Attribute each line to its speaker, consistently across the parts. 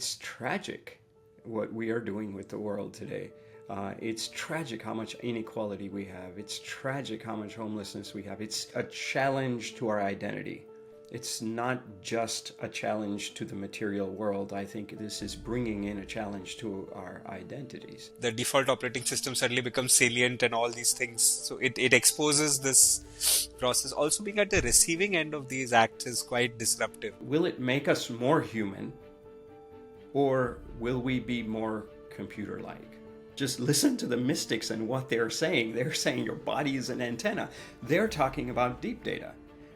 Speaker 1: it's tragic what we are doing with the world today. It's tragic how much inequality we have. It's tragic how much homelessness we have. It's a challenge to our identity. It's not just a challenge to the material world. I think this is bringing in a challenge to our identities.
Speaker 2: The default operating system suddenly becomes salient and all these things. So it exposes this process. Also, being at the receiving end of these acts is quite disruptive.
Speaker 1: Will it make us more human, or will we be more computer-like? Just listen to the mystics and what they're saying. They're saying your body is an antenna. They're talking about deep data.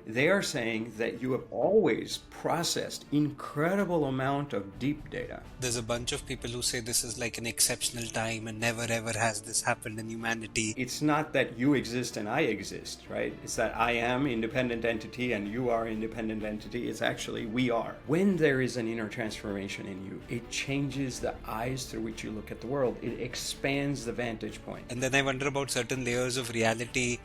Speaker 1: They are saying that you have always processed incredible amount of deep data.
Speaker 2: There's a bunch of people who say this is like an exceptional time and never ever has this happened in humanity.
Speaker 1: It's not that you exist and I exist, right? It's that I am independent entity and you are independent entity. It's actually we are. When there is an inner transformation in you, it changes the eyes through which you look at the world. It expands the vantage point.
Speaker 2: And then I wonder about certain layers of reality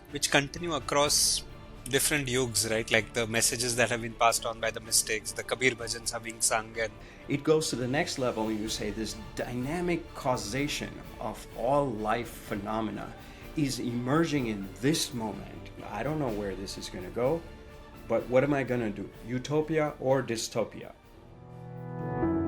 Speaker 2: which continue across different yugs, right? Like the messages that have been passed on by the mystics, the Kabir bhajans are being sung, and
Speaker 1: it goes to the next level when you say this dynamic causation of all life phenomena is emerging in this moment. I don't know where this is going to go, but what am I going to do? Utopia or dystopia?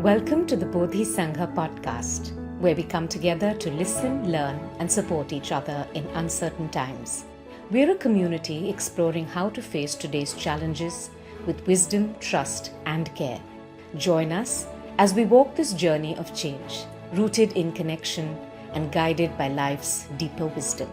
Speaker 3: Welcome to the Bodhi Sangha podcast, where we come together to listen, learn, and support each other in uncertain times. We're a community exploring how to face today's challenges with wisdom, trust, and care. Join us as we walk this journey of change, rooted in connection and guided by life's deeper wisdom.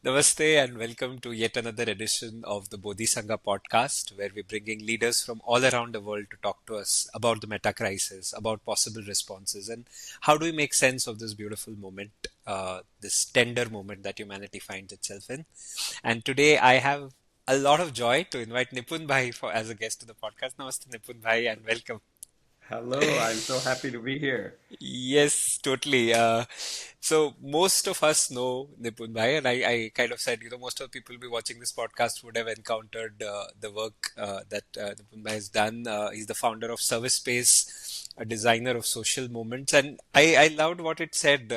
Speaker 2: Namaste and welcome to yet another edition of the Bodhi Sangha podcast, where we're bringing leaders from all around the world to talk to us about the meta crisis, about possible responses, and how do we make sense of this beautiful moment, this tender moment that humanity finds itself in. And today I have a lot of joy to invite Nipun Bhai as a guest to the podcast. Namaste Nipun Bhai and welcome.
Speaker 1: Hello, I'm so happy to be here.
Speaker 2: Yes, totally. So most of us know Nipun Bhai, and I kind of said, most of the people who be watching this podcast would have encountered the work that Nipun Bhai has done. He's the founder of ServiceSpace, a designer of social movements, and I loved what it said.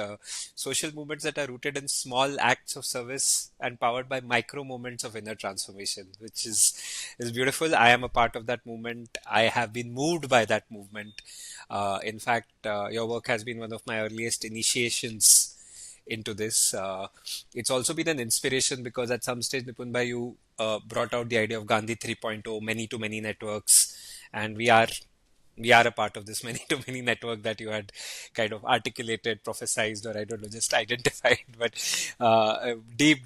Speaker 2: Social movements that are rooted in small acts of service and powered by micro moments of inner transformation, which is beautiful. I am a part of that movement. I have been moved by that movement. In fact, your work has been one of my earliest initiations into this. It's also been an inspiration because at some stage, Nipun Bhai, you brought out the idea of Gandhi 3.0, many-to-many networks, and we are a part of this many-to-many network that you had kind of articulated, prophesized, or I don't know, just identified, but a deep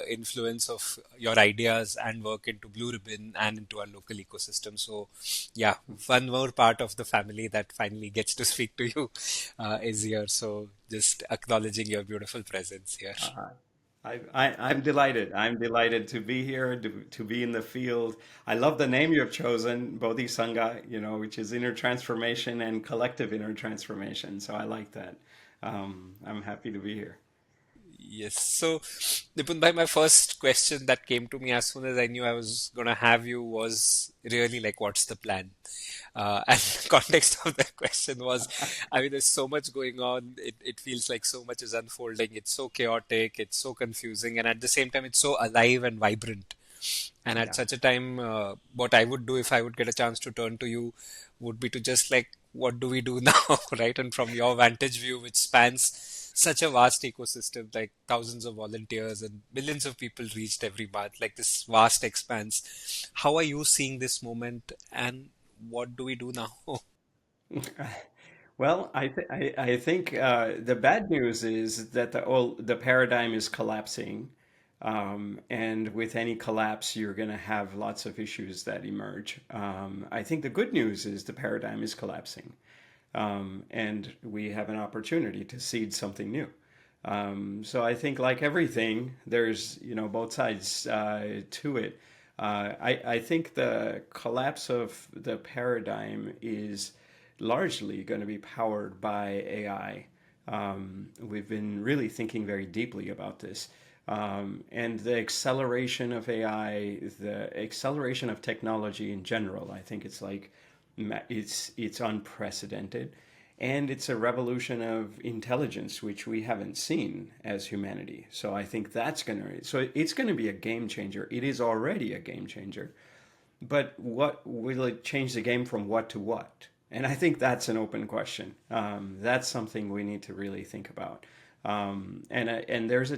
Speaker 2: influence of your ideas and work into Blue Ribbon and into our local ecosystem. So yeah, one more part of the family that finally gets to speak to you is here. So just acknowledging your beautiful presence here.
Speaker 1: I'm delighted. I'm delighted to be here, to be in the field. I love the name you have chosen, Bodhi Sangha, which is inner transformation and collective inner transformation. So I like that. I'm happy to be here.
Speaker 2: Yes. So, Nipun bhai, my first question that came to me as soon as I knew I was going to have you was really like, what's the plan? And the context of that question was, I mean, there's so much going on. It feels like so much is unfolding. It's so chaotic. It's so confusing. And at the same time, it's so alive and vibrant. And at
Speaker 1: Yeah.
Speaker 2: such a time, what I would do if I would get a chance to turn to you would be to just like, what do we do now, right? And from your vantage view, which spans such a vast ecosystem, like thousands of volunteers and millions of people reached every month, like this vast expanse. How are you seeing this moment and what do we do now?
Speaker 1: Well, I think the bad news is that the paradigm is collapsing, and with any collapse, you're going to have lots of issues that emerge. I think the good news is the paradigm is collapsing, and we have an opportunity to seed something new. So I think, like everything, there's both sides to it. I think the collapse of the paradigm is largely going to be powered by AI. We've been really thinking very deeply about this. And the acceleration of AI, the acceleration of technology in general, I think it's like it's unprecedented, and it's a revolution of intelligence which we haven't seen as humanity. So I think it's gonna be a game changer. It is already a game changer, but what will it change the game from what to what? And I think that's an open question. That's something we need to really think about. And there's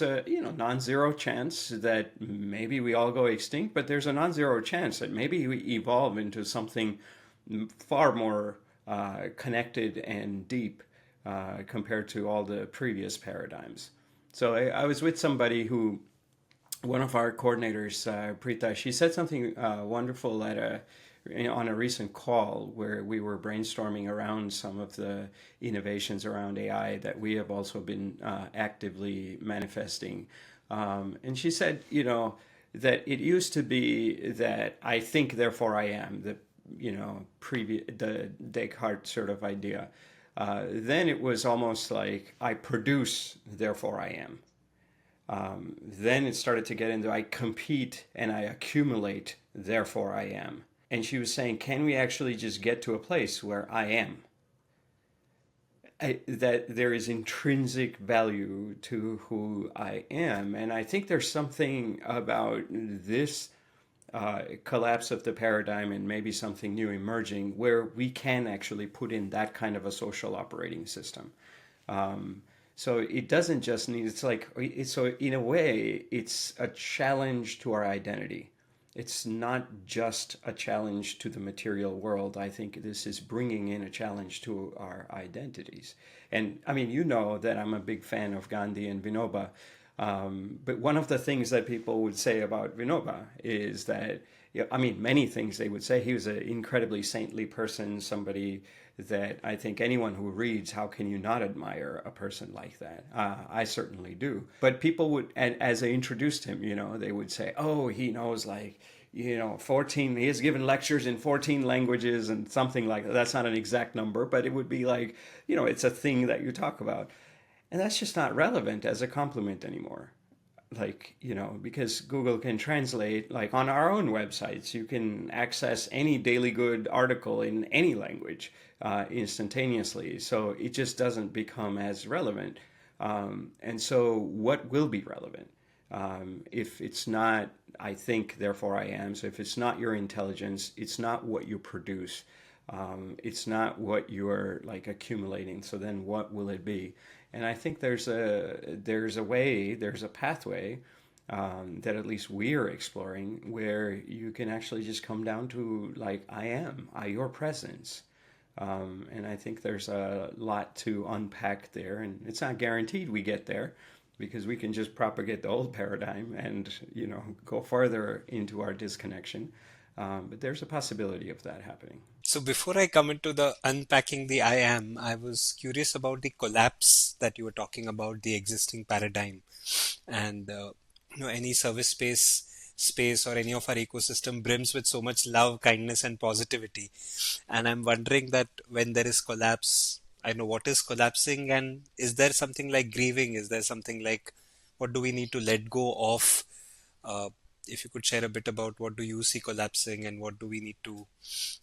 Speaker 1: a non-zero chance that maybe we all go extinct, but there's a non-zero chance that maybe we evolve into something far more connected and deep compared to all the previous paradigms. So I was with somebody who, one of our coordinators, Preeta, she said something wonderful on a recent call where we were brainstorming around some of the innovations around AI that we have also been actively manifesting. And she said, that it used to be that I think, therefore I am, the Descartes sort of idea. Then it was almost like I produce, therefore I am. Then it started to get into I compete and I accumulate, therefore I am. And she was saying, can we actually just get to a place where I am? That there is intrinsic value to who I am. And I think there's something about this collapse of the paradigm and maybe something new emerging where we can actually put in that kind of a social operating system. So it doesn't just need, so in a way, it's a challenge to our identity. It's not just a challenge to the material world. I think this is bringing in a challenge to our identities. And I mean, that I'm a big fan of Gandhi and Vinoba. But one of the things that people would say about Vinoba is that, many things they would say. He was an incredibly saintly person, somebody that I think anyone who reads, how can you not admire a person like that? I certainly do. But people would, and as they introduced him, they would say, oh, he knows 14, he has given lectures in 14 languages and something like that. That's not an exact number, but it would be like, it's a thing that you talk about. And that's just not relevant as a compliment anymore. Because Google can translate, on our own websites, you can access any Daily Good article in any language instantaneously. So it just doesn't become as relevant. And so what will be relevant? If it's not, I think, therefore I am. So if it's not your intelligence, it's not what you produce. It's not what you're accumulating. So then what will it be? And I think there's a pathway that at least we're exploring where you can actually just come down to I am, your presence. And I think there's a lot to unpack there, and it's not guaranteed we get there because we can just propagate the old paradigm and go farther into our disconnection. But there's a possibility of that happening.
Speaker 2: So before I come into the unpacking the I am, I was curious about the collapse that you were talking about, the existing paradigm, and any space or any of our ecosystem brims with so much love, kindness, and positivity. And I'm wondering that when there is collapse, I know what is collapsing, and is there something like grieving? Is there something like what do we need to let go of? If you could share a bit about what do you see collapsing and what do we need to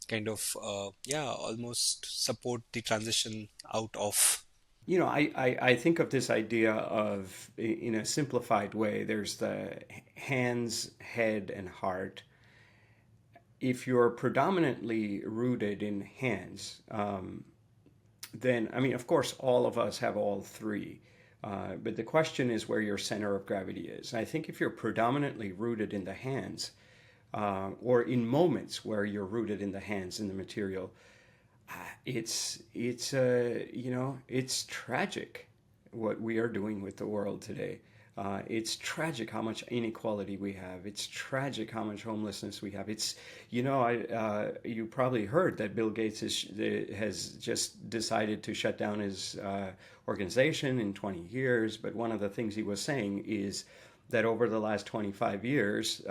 Speaker 2: kind of, almost support the transition out of?
Speaker 1: I think of this idea of, in a simplified way, there's the hands, head, and heart. If you're predominantly rooted in hands, then, of course, all of us have all three. But the question is where your center of gravity is. I think if you're predominantly rooted in the hands, or in moments where you're rooted in the hands, in the material, it's tragic what we are doing with the world today. It's tragic how much inequality we have. It's tragic how much homelessness we have. You probably heard that Bill Gates has just decided to shut down his organization in 20 years. But one of the things he was saying is that over the last 25 years,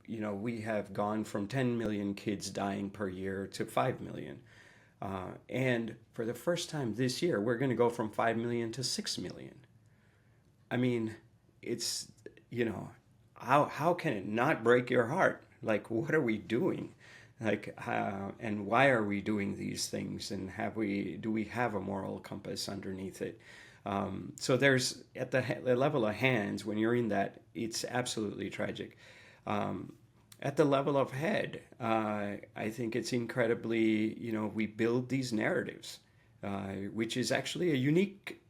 Speaker 1: we have gone from 10 million kids dying per year to 5 million. And for the first time this year, we're going to go from 5 million to 6 million. it's, you know, how can it not break your heart? Like, what are we doing? Like, and why are we doing these things? And do we have a moral compass underneath it? So there's at the level of hands, when you're in that, it's absolutely tragic. Um, at the level of head, I think it's incredibly, we build these narratives, which is actually a unique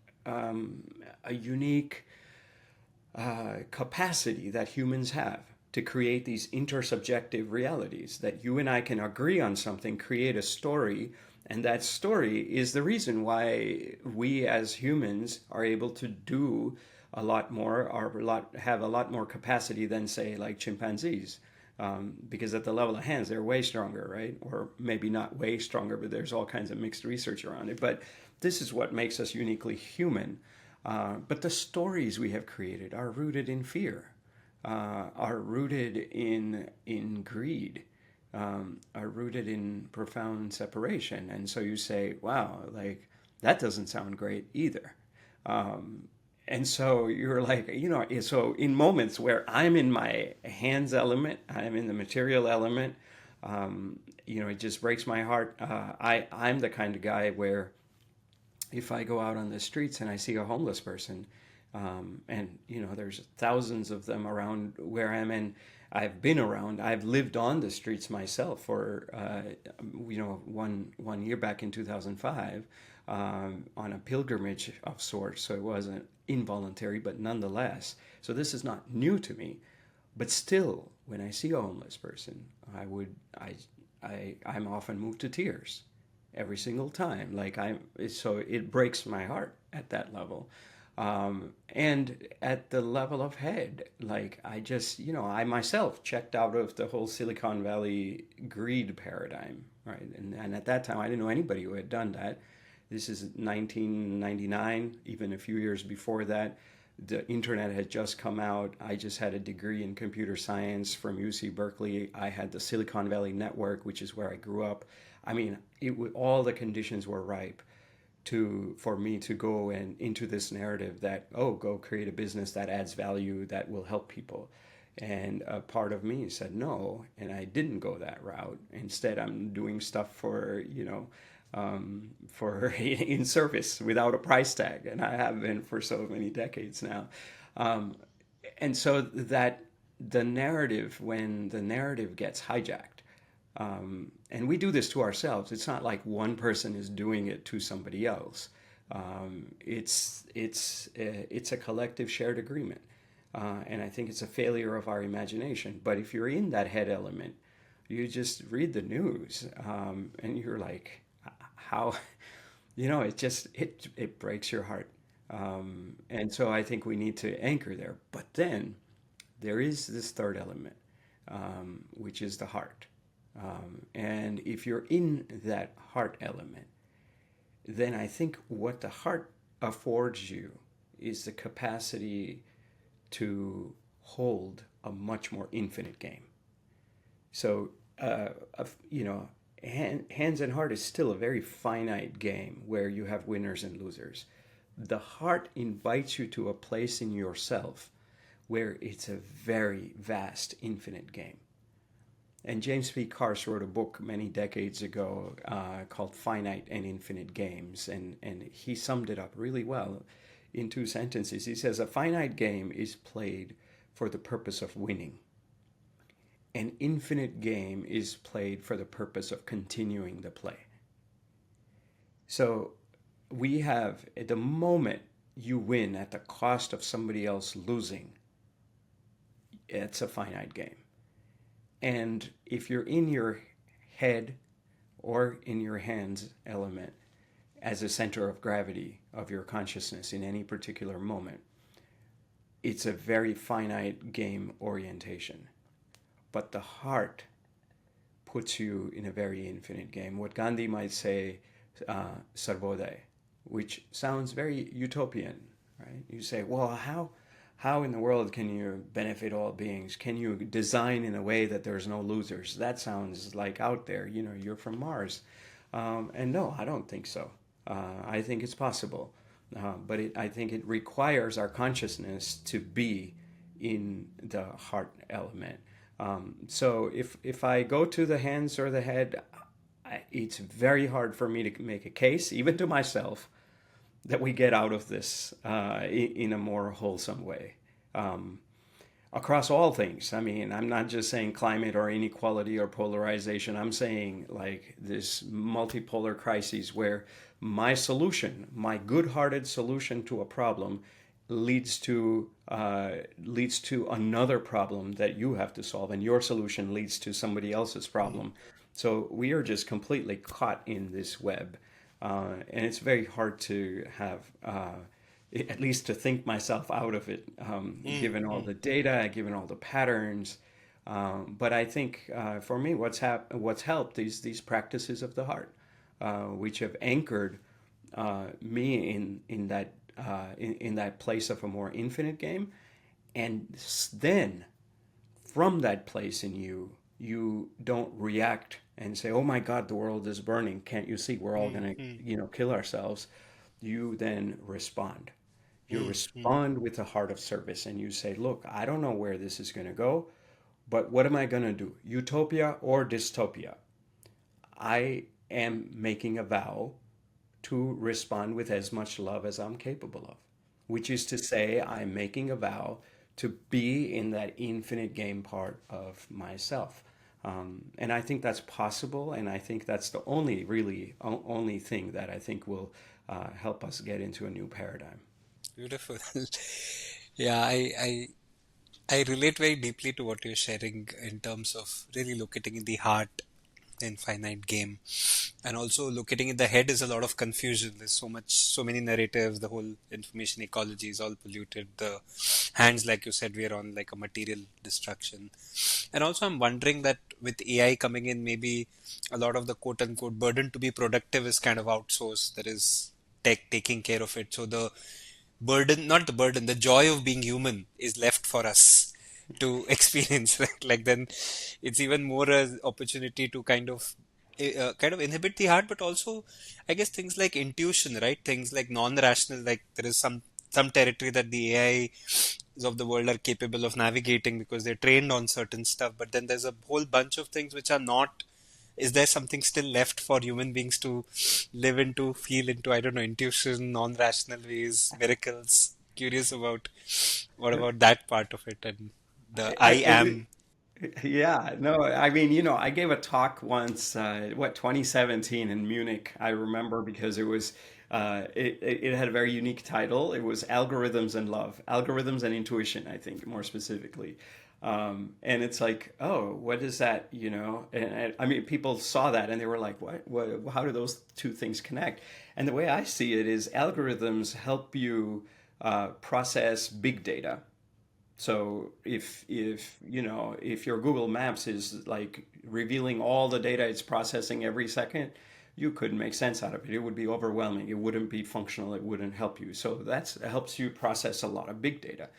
Speaker 1: capacity that humans have to create these intersubjective realities that you and I can agree on something, create a story, and that story is the reason why we as humans are able to do a lot more, or have a lot more capacity than, say, like chimpanzees. Because at the level of hands, they're way stronger, right? Or maybe not way stronger, but there's all kinds of mixed research around it. But this is what makes us uniquely human. But the stories we have created are rooted in fear, are rooted in greed, are rooted in profound separation. And so you say, wow, like that doesn't sound great either. And so you're like, so in moments where I'm in my hands element, I'm in the material element, it just breaks my heart. I'm the kind of guy where if I go out on the streets and I see a homeless person, and there's thousands of them around where I'm in. I've been around. I've lived on the streets myself for one year back in 2005, on a pilgrimage of sorts. So it wasn't involuntary, but nonetheless. So this is not new to me, but still, when I see a homeless person, I'm often moved to tears every single time. So it breaks my heart at that level. And at the level of head, like I just, I myself checked out of the whole Silicon Valley greed paradigm, right? And at that time, I didn't know anybody who had done that. This is 1999, even a few years before that. The internet had just come out. I just had a degree in computer science from UC Berkeley. I had the Silicon Valley Network, which is where I grew up. I mean, all the conditions were ripe for me to go and into this narrative that, go create a business that adds value, that will help people. And a part of me said no, and I didn't go that route. Instead, I'm doing stuff for in service without a price tag, and I have been for so many decades now. And so that when the narrative gets hijacked, and we do this to ourselves. It's not like one person is doing it to somebody else. It's a collective shared agreement, and I think it's a failure of our imagination. But if you're in that head element, you just read the news, and you're like, how, it breaks your heart. And so I think we need to anchor there. But then there is this third element, which is the heart. And if you're in that heart element, then I think what the heart affords you is the capacity to hold a much more infinite game. So, hands and heart is still a very finite game where you have winners and losers. The heart invites you to a place in yourself where it's a very vast, infinite game. And James P. Carse wrote a book many decades ago called Finite and Infinite Games, and he summed it up really well in 2 sentences. He says, a finite game is played for the purpose of winning. An infinite game is played for the purpose of continuing the play. So we have, at the moment you win at the cost of somebody else losing, it's a finite game. And if you're in your head or in your hands element as a center of gravity of your consciousness in any particular moment, it's a very finite game orientation. But the heart puts you in a very infinite game. What Gandhi might say, sarvodaya, which sounds very utopian, right? You say, well, how in the world can you benefit all beings? Can you design in a way that there's no losers? That sounds like out there, you're from Mars. And no, I don't think so. I think it's possible. But I think it requires our consciousness to be in the heart element. So if I go to the hands or the head, it's very hard for me to make a case, even to myself, that we get out of this in a more wholesome way. Across all things. I mean, I'm not just saying climate or inequality or polarization. I'm saying like this multipolar crisis where my solution, my good-hearted solution to a problem, leads to another problem that you have to solve, and your solution leads to somebody else's problem. So we are just completely caught in this web, and it's very hard to have. At least to think myself out of it, given all the data, given all the patterns. But I think for me, what's helped is these practices of the heart, which have anchored me in that place of a more infinite game, and then from that place in you, you don't react and say, "Oh my God, the world is burning. Can't you see we're all gonna, kill ourselves?" You then respond. You respond with a heart of service and you say, look, I don't know where this is going to go, but what am I going to do? Utopia or dystopia? I am making a vow to respond with as much love as I'm capable of, which is to say, I'm making a vow to be in that infinite game part of myself. And I think that's possible, and I think that's the only thing that I think will help us get into a new paradigm.
Speaker 2: Beautiful. Yeah, I relate very deeply to what you're sharing in terms of really locating in the heart in finite game. And also locating in the head is a lot of confusion. There's so many narratives, the whole information ecology is all polluted. The hands, like you said, we are on like a material destruction. And also I'm wondering that with AI coming in, maybe a lot of the quote unquote burden to be productive is kind of outsourced. There is tech taking care of it. So the burden, not the burden, the joy of being human is left for us to experience. Right? Like then it's even more an opportunity to kind of inhibit the heart, but also I guess things like intuition, right? Things like non-rational, like there is some territory that the AIs of the world are capable of navigating because they're trained on certain stuff, but then there's a whole bunch of things which are not. Is there something still left for human beings to live into, feel into, I don't know, intuition, non-rational ways, miracles? Curious about what about that part of it and the I am.
Speaker 1: Yeah, no, I mean, I gave a talk once, 2017 in Munich. I remember because it had a very unique title. It was Algorithms and Love, Algorithms and Intuition, I think, more specifically. And it's like, oh, what is that, And I mean, people saw that and they were like, what, how do those two things connect? And the way I see it is algorithms help you process big data. So if your Google Maps is like revealing all the data it's processing every second, you couldn't make sense out of it. It would be overwhelming. It wouldn't be functional. It wouldn't help you. So that helps you process a lot of big data.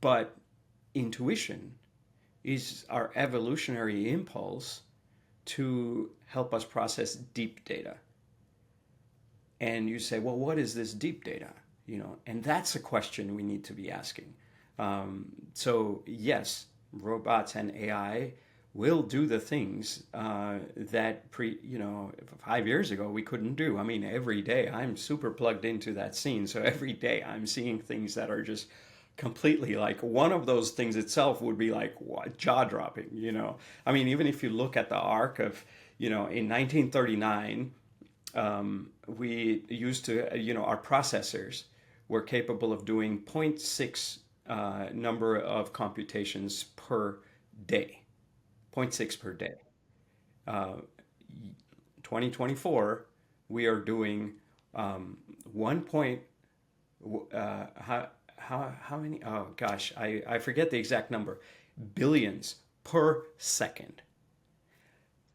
Speaker 1: But intuition is our evolutionary impulse to help us process deep data. And you say, well, what is this deep data? And that's a question we need to be asking. So yes, robots and AI will do the things that 5 years ago we couldn't do. I mean, every day I'm super plugged into that scene. So every day I'm seeing things that are just completely like one of those things itself would be like what, jaw dropping. I mean, even if you look at the arc of, in 1939, we used to, our processors were capable of doing zero point 0.6 number of computations per day, zero point 0.6 per day. 2024, we are doing 1 point, how many? Oh gosh, I forget the exact number. Billions per second.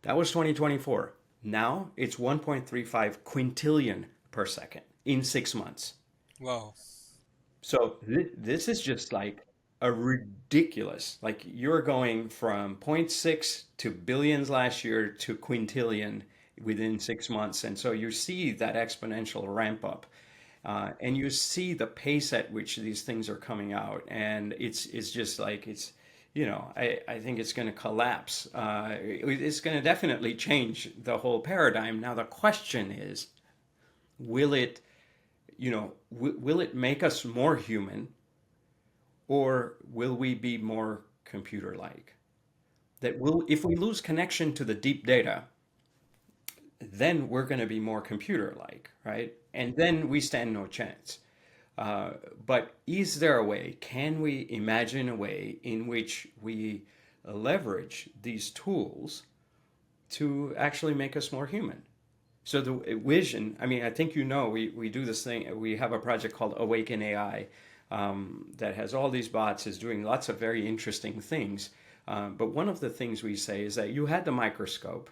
Speaker 1: That was 2024. Now it's 1.35 quintillion per second in 6 months.
Speaker 2: Wow.
Speaker 1: So this is just like a ridiculous, like you're going from zero point 0.6 to billions last year to quintillion within 6 months. And so you see that exponential ramp up. and you see the pace at which these things are coming out, and it's just like I think it's going to collapse. It's going to definitely change the whole paradigm. Now the question is, will it will it make us more human, or will we be more computer-like? That will, if we lose connection to the deep data, then we're going to be more computer-like, right? And then we stand no chance. Uh, but is there a way? Can we imagine a way in which we leverage these tools to actually make us more human? So the vision, I mean, I think we do this thing. We have a project called Awaken AI that has all these bots, is doing lots of very interesting things. But one of the things we say is that you had the microscope,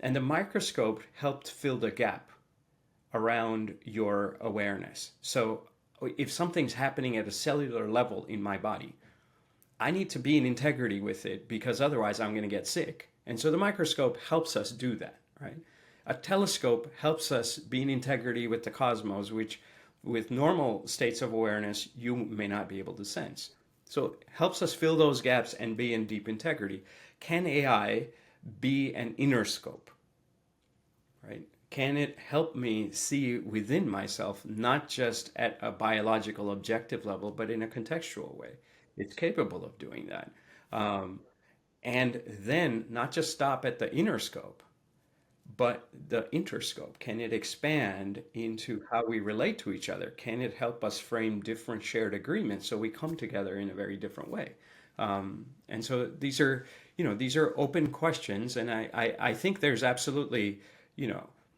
Speaker 1: and the microscope helped fill the gap around your awareness. So if something's happening at a cellular level in my body, I need to be in integrity with it, because otherwise I'm going to get sick. And so the microscope helps us do that, right? A telescope helps us be in integrity with the cosmos, which with normal states of awareness, you may not be able to sense. So it helps us fill those gaps and be in deep integrity. Can AI be an inner scope, right? Can it help me see within myself, not just at a biological objective level, but in a contextual way? It's capable of doing that. Um, and then not just stop at the inner scope, but the interscope. Can it expand into how we relate to each other? Can it help us frame different shared agreements so we come together in a very different way? And so these are open questions, and I think there's absolutely,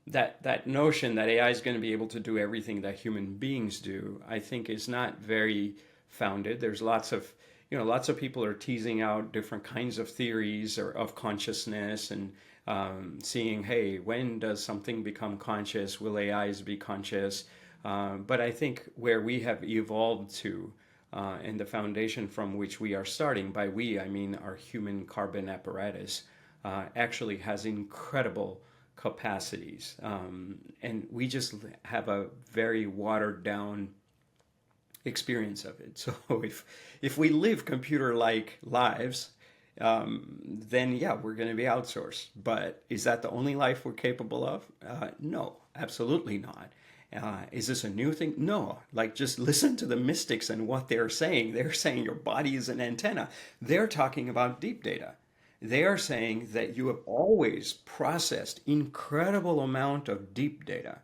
Speaker 1: that notion that AI is going to be able to do everything that human beings do, I think is not very founded. There's lots of people are teasing out different kinds of theories or of consciousness, and seeing, hey, when does something become conscious? Will AIs be conscious? But I think where we have evolved to, and the foundation from which we are starting, by we, I mean our human carbon apparatus, actually has incredible capacities. And we just have a very watered down experience of it. So if we live computer-like lives, then yeah, we're going to be outsourced. But is that the only life we're capable of? No, absolutely not. Is this a new thing? No. Like, just listen to the mystics and what they're saying. They're saying your body is an antenna. They're talking about deep data. They are saying that you have always processed incredible amount of deep data,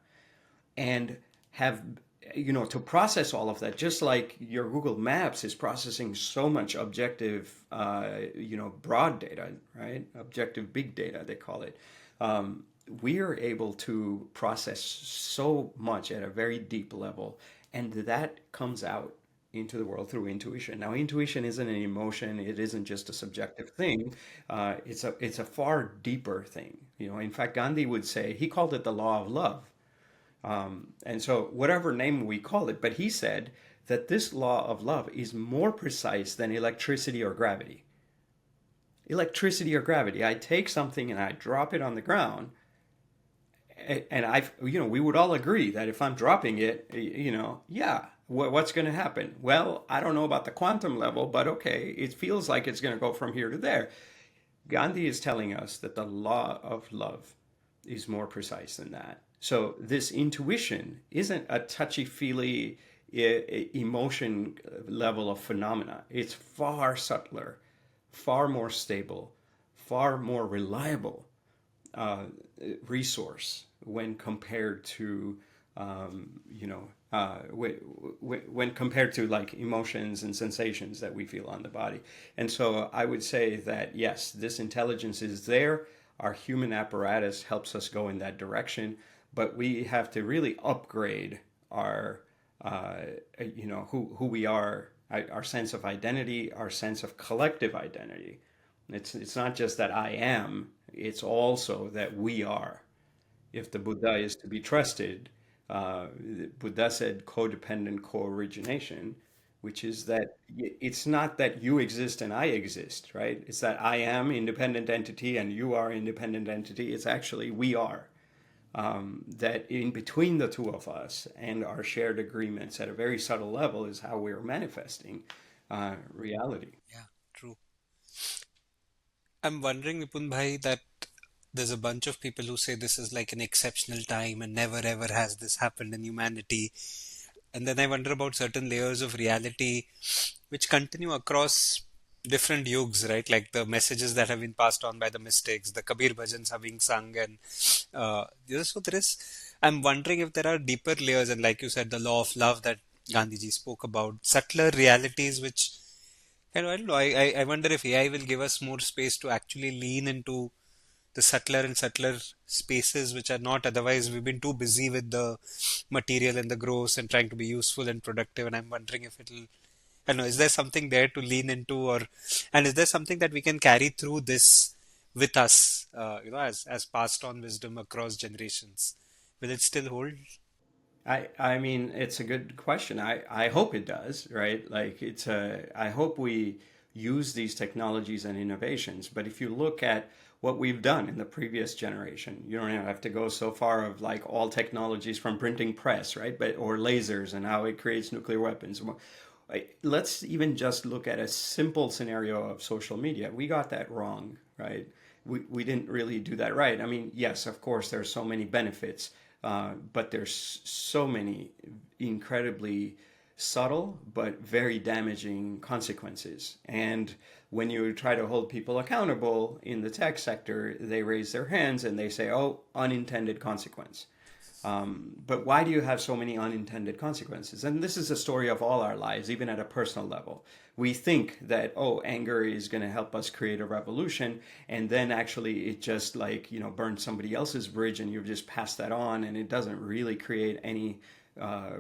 Speaker 1: and have, to process all of that, just like your Google Maps is processing so much objective, broad data, right? Objective big data, they call it. We are able to process so much at a very deep level, and that comes out into the world through intuition. Now, intuition isn't an emotion; it isn't just a subjective thing. It's a far deeper thing. In fact, Gandhi would say, he called it the law of love. And so, whatever name we call it, but he said that this law of love is more precise than electricity or gravity. Electricity or gravity, I take something and I drop it on the ground, and we would all agree that if I'm dropping it, yeah, what's going to happen? Well, I don't know about the quantum level, but okay, it feels like it's going to go from here to there. Gandhi is telling us that the law of love is more precise than that. So this intuition isn't a touchy-feely emotion level of phenomena. It's far subtler, far more stable, far more reliable uh, resource when compared to when compared to like emotions and sensations that we feel on the body. And so I would say that yes, this intelligence is there. Our human apparatus helps us go in that direction, but we have to really upgrade our who we are, our sense of identity, our sense of collective identity. It's not just that I am, it's also that we are. If the Buddha is to be trusted, Buddha said codependent co-origination, which is that it's not that you exist and I exist, right? It's that I am independent entity and you are independent entity. It's actually we are. that in between the two of us and our shared agreements at a very subtle level is how we're manifesting reality.
Speaker 2: Yeah, true. I'm wondering, Nipun Bhai, that there's a bunch of people who say this is like an exceptional time and never ever has this happened in humanity. And then I wonder about certain layers of reality which continue across different yugs, right? Like the messages that have been passed on by the mystics, the Kabir bhajans are being sung, and so there is. I'm wondering if there are deeper layers, and like you said, the law of love that Gandhiji spoke about, subtler realities which I don't know. I wonder if AI will give us more space to actually lean into the subtler and subtler spaces which are not otherwise. We've been too busy with the material and the gross and trying to be useful and productive. And I'm wondering if it'll, I don't know, is there something there to lean into, or, and is there something that we can carry through this with us, as passed on wisdom across generations? Will it still hold?
Speaker 1: I mean, it's a good question. I hope it does, right? Like I hope we use these technologies and innovations. But if you look at what we've done in the previous generation, you don't have to go so far of like all technologies from printing press, right? But or lasers and how it creates nuclear weapons. Let's even just look at a simple scenario of social media. We got that wrong, right? We didn't really do that right. I mean, yes, of course, there's so many benefits, but there's so many incredibly subtle but very damaging consequences. And when you try to hold people accountable in the tech sector, they raise their hands and they say, oh, unintended consequence. But why do you have so many unintended consequences? And this is a story of all our lives, even at a personal level. We think that, oh, anger is going to help us create a revolution. And then actually it just like, burns somebody else's bridge and you've just passed that on and it doesn't really create any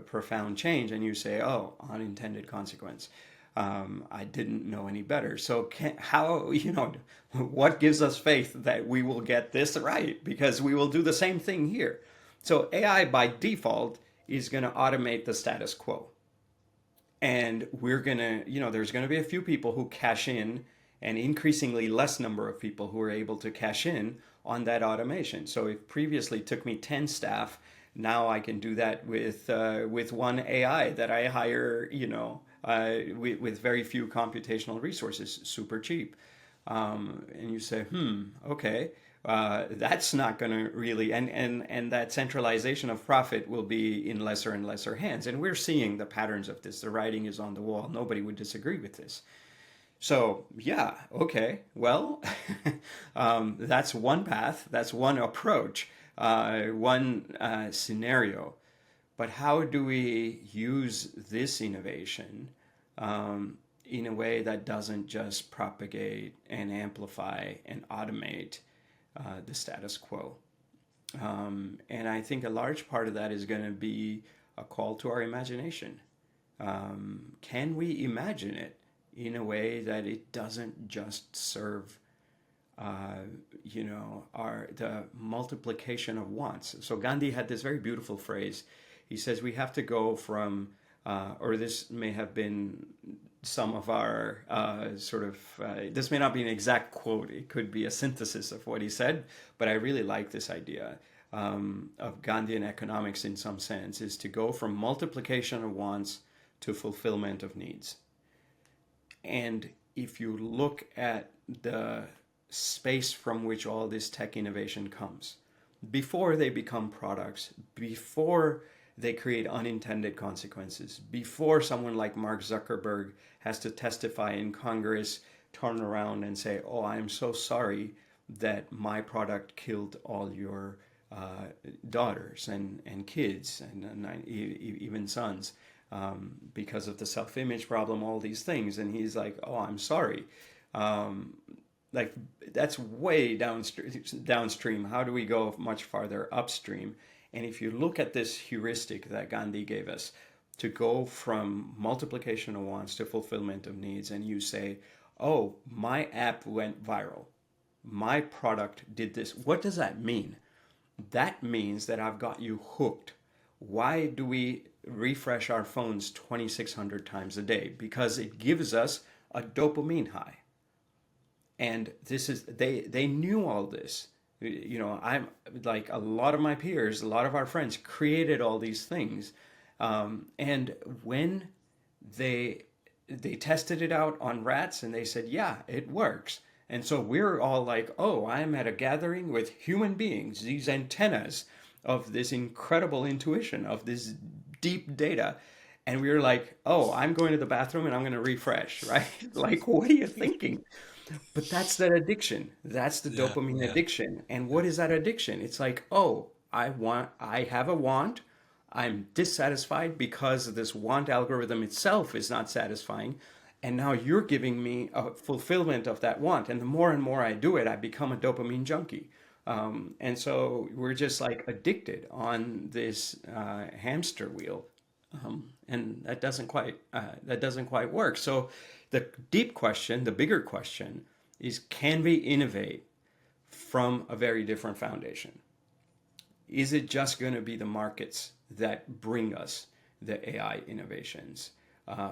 Speaker 1: profound change. And you say, oh, unintended consequence. I didn't know any better. So what gives us faith that we will get this right? Because we will do the same thing here. So AI by default is going to automate the status quo. And we're going to, there's going to be a few people who cash in and increasingly less number of people who are able to cash in on that automation. So if previously it took me 10 staff, now I can do that with one AI that I hire, with very few computational resources, super cheap. And you say, okay, that's not going to really, and that centralization of profit will be in lesser and lesser hands. And we're seeing the patterns of this. The writing is on the wall. Nobody would disagree with this. So, yeah, okay, well, that's one path, that's one approach, one scenario. But how do we use this innovation in a way that doesn't just propagate and amplify and automate the status quo? And I think a large part of that is going to be a call to our imagination. Can we imagine it in a way that it doesn't just serve the multiplication of wants? So Gandhi had this very beautiful phrase. He says we have to go from, or this may have been some of our this may not be an exact quote. It could be a synthesis of what he said, but I really like this idea of Gandhian economics in some sense, is to go from multiplication of wants to fulfillment of needs. And if you look at the space from which all this tech innovation comes, before they become products, before they create unintended consequences, before someone like Mark Zuckerberg has to testify in Congress, turn around and say, oh, I'm so sorry that my product killed all your daughters and kids and even sons because of the self-image problem, all these things. And he's like, oh, I'm sorry. Like that's way downstream. How do we go much farther upstream? And if you look at this heuristic that Gandhi gave us to go from multiplication of wants to fulfillment of needs, and you say, oh, my app went viral, my product did this, what does that mean? That means that I've got you hooked. Why do we refresh our phones 2,600 times a day? Because it gives us a dopamine high. And this is they knew all this I'm like a lot of my peers, a lot of our friends created all these things. And when they they tested it out on rats and they said, yeah, it works. And so we're all like, oh, I'm at a gathering with human beings, these antennas of this incredible intuition, of this deep data. And we were like, oh, I'm going to the bathroom and I'm going to refresh, right? Like, what are you thinking? But that's that addiction. That's the
Speaker 2: Yeah,
Speaker 1: dopamine
Speaker 2: yeah,
Speaker 1: addiction. And what is that addiction? It's like, oh, I have a want. I'm dissatisfied because this want algorithm itself is not satisfying. And now you're giving me a fulfillment of that want. And the more and more I do it, I become a dopamine junkie. And so we're just like addicted on this hamster wheel, and that doesn't quite work. So the deep question, the bigger question, is can we innovate from a very different foundation? Is it just going to be the markets that bring us the AI innovations,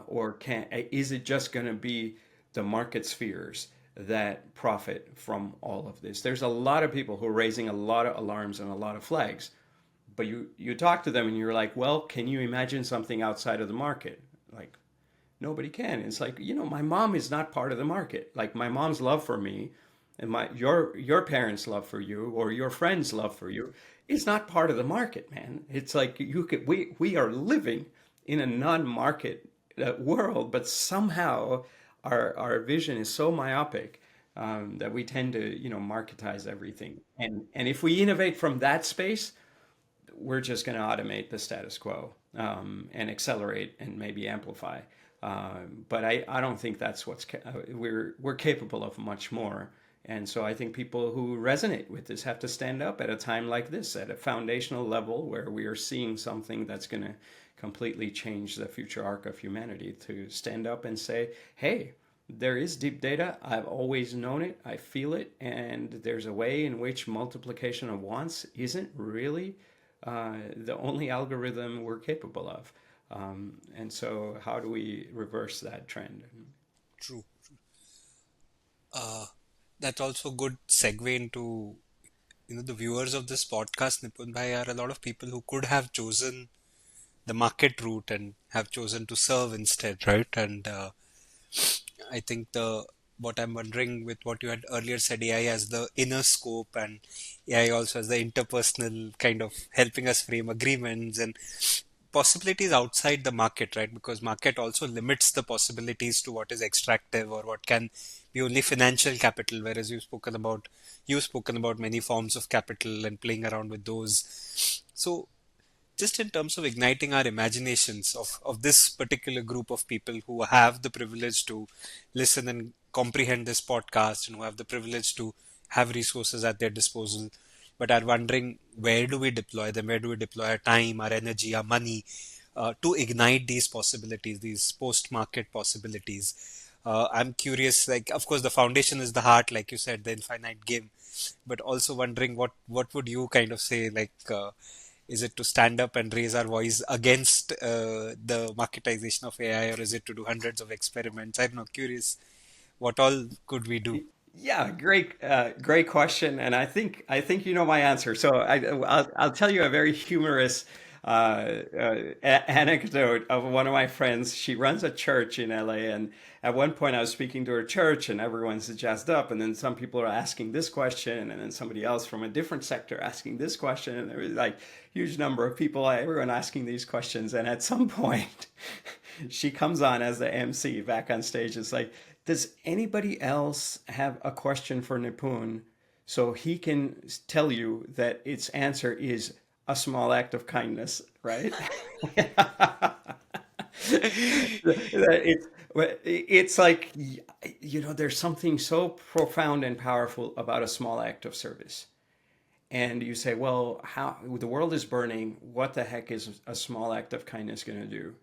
Speaker 1: or can is it just going to be the market spheres that profit from all of this? There's a lot of people who are raising a lot of alarms and a lot of flags, but you talk to them and you're like, well, can you imagine something outside of the market? Like, nobody can. It's like, my mom is not part of the market. Like, my mom's love for me and your parents' love for you or your friends' love for you is not part of the market, man. It's like we are living in a non-market world, but somehow our vision is so myopic, that we tend to marketize everything. And if we innovate from that space, we're just going to automate the status quo, and accelerate and maybe amplify. But I don't think that's we're capable of much more. And so I think people who resonate with this have to stand up at a time like this, at a foundational level where we are seeing something that's going to completely change the future arc of humanity, to stand up and say, hey, there is deep data. I've always known it. I feel it. And there's a way in which multiplication of wants isn't really the only algorithm we're capable of. And so, how do we reverse that trend?
Speaker 2: true. Uh, that's also good segue into the viewers of this podcast, Nipun Bhai, are a lot of people who could have chosen the market route and have chosen to serve instead, right? And I think the what I'm wondering with what you had earlier said, AI as the inner scope and AI also as the interpersonal kind of helping us frame agreements and possibilities outside the market, right? Because market also limits the possibilities to what is extractive or what can be only financial capital, whereas you've spoken about many forms of capital and playing around with those. So just in terms of igniting our imaginations of this particular group of people who have the privilege to listen and comprehend this podcast and who have the privilege to have resources at their disposal, but are wondering where do we deploy them, where do we deploy our time, our energy, our money to ignite these possibilities, these post-market possibilities. I'm curious, like, of course, the foundation is the heart, like you said, the infinite game, but also wondering what would you kind of say, like, is it to stand up and raise our voice against the marketization of AI, or is it to do hundreds of experiments? I'm not curious. What all could we do?
Speaker 1: Yeah, great question, and I think you know my answer. So I'll tell you a very humorous anecdote of one of my friends. She runs a church in LA, and at one point I was speaking to her church, and everyone's jazzed up, and then some people are asking this question, and then somebody else from a different sector asking this question, and there was like huge number of people, everyone asking these questions, and at some point she comes on as the MC back on stage. It's like, does anybody else have a question for Nipun so he can tell you that its answer is a small act of kindness, right? it's it's like, there's something so profound and powerful about a small act of service. And you say, well, how the world is burning, what the heck is a small act of kindness going to do?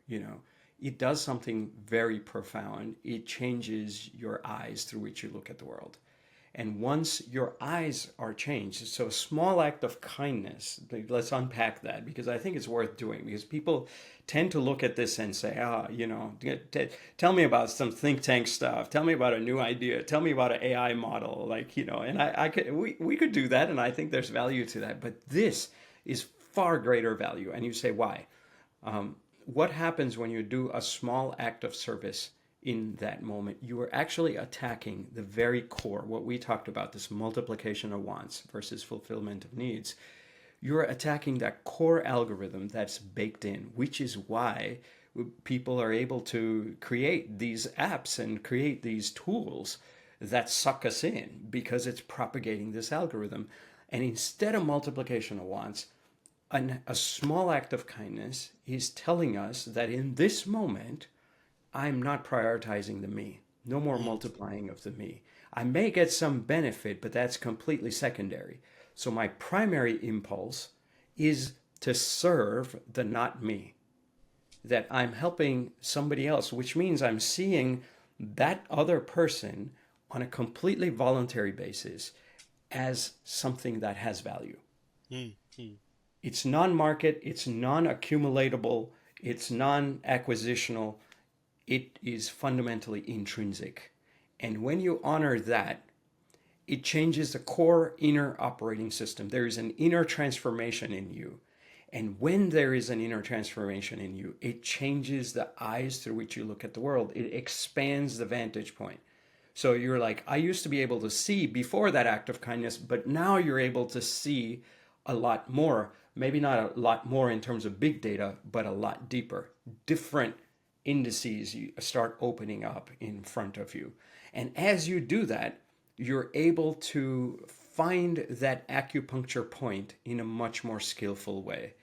Speaker 1: It does something very profound. It changes your eyes through which you look at the world. And once your eyes are changed, so a small act of kindness, let's unpack that because I think it's worth doing because people tend to look at this and say, tell me about some think tank stuff. Tell me about a new idea. Tell me about an AI model. And we could do that. And I think there's value to that. But this is far greater value. And you say, why? What happens when you do a small act of service in that moment? You are actually attacking the very core, what we talked about, this multiplication of wants versus fulfillment of needs. You're attacking that core algorithm that's baked in, which is why people are able to create these apps and create these tools that suck us in because it's propagating this algorithm. And instead of multiplication of wants, a small act of kindness is telling us that in this moment, I'm not prioritizing the me. No more multiplying of the me. I may get some benefit, but that's completely secondary. So my primary impulse is to serve the not me. That I'm helping somebody else, which means I'm seeing that other person on a completely voluntary basis as something that has value. It's non-market, it's non-accumulatable, it's non-acquisitional. It is fundamentally intrinsic. And when you honor that, it changes the core inner operating system. There is an inner transformation in you. And when there is an inner transformation in you, it changes the eyes through which you look at the world. It expands the vantage point. So you're like, I used to be able to see before that act of kindness, but now you're able to see a lot more. Maybe not a lot more in terms of big data, but a lot deeper. Different indices you start opening up in front of you. And as you do that, you're able to find that acupuncture point in a much more skillful way.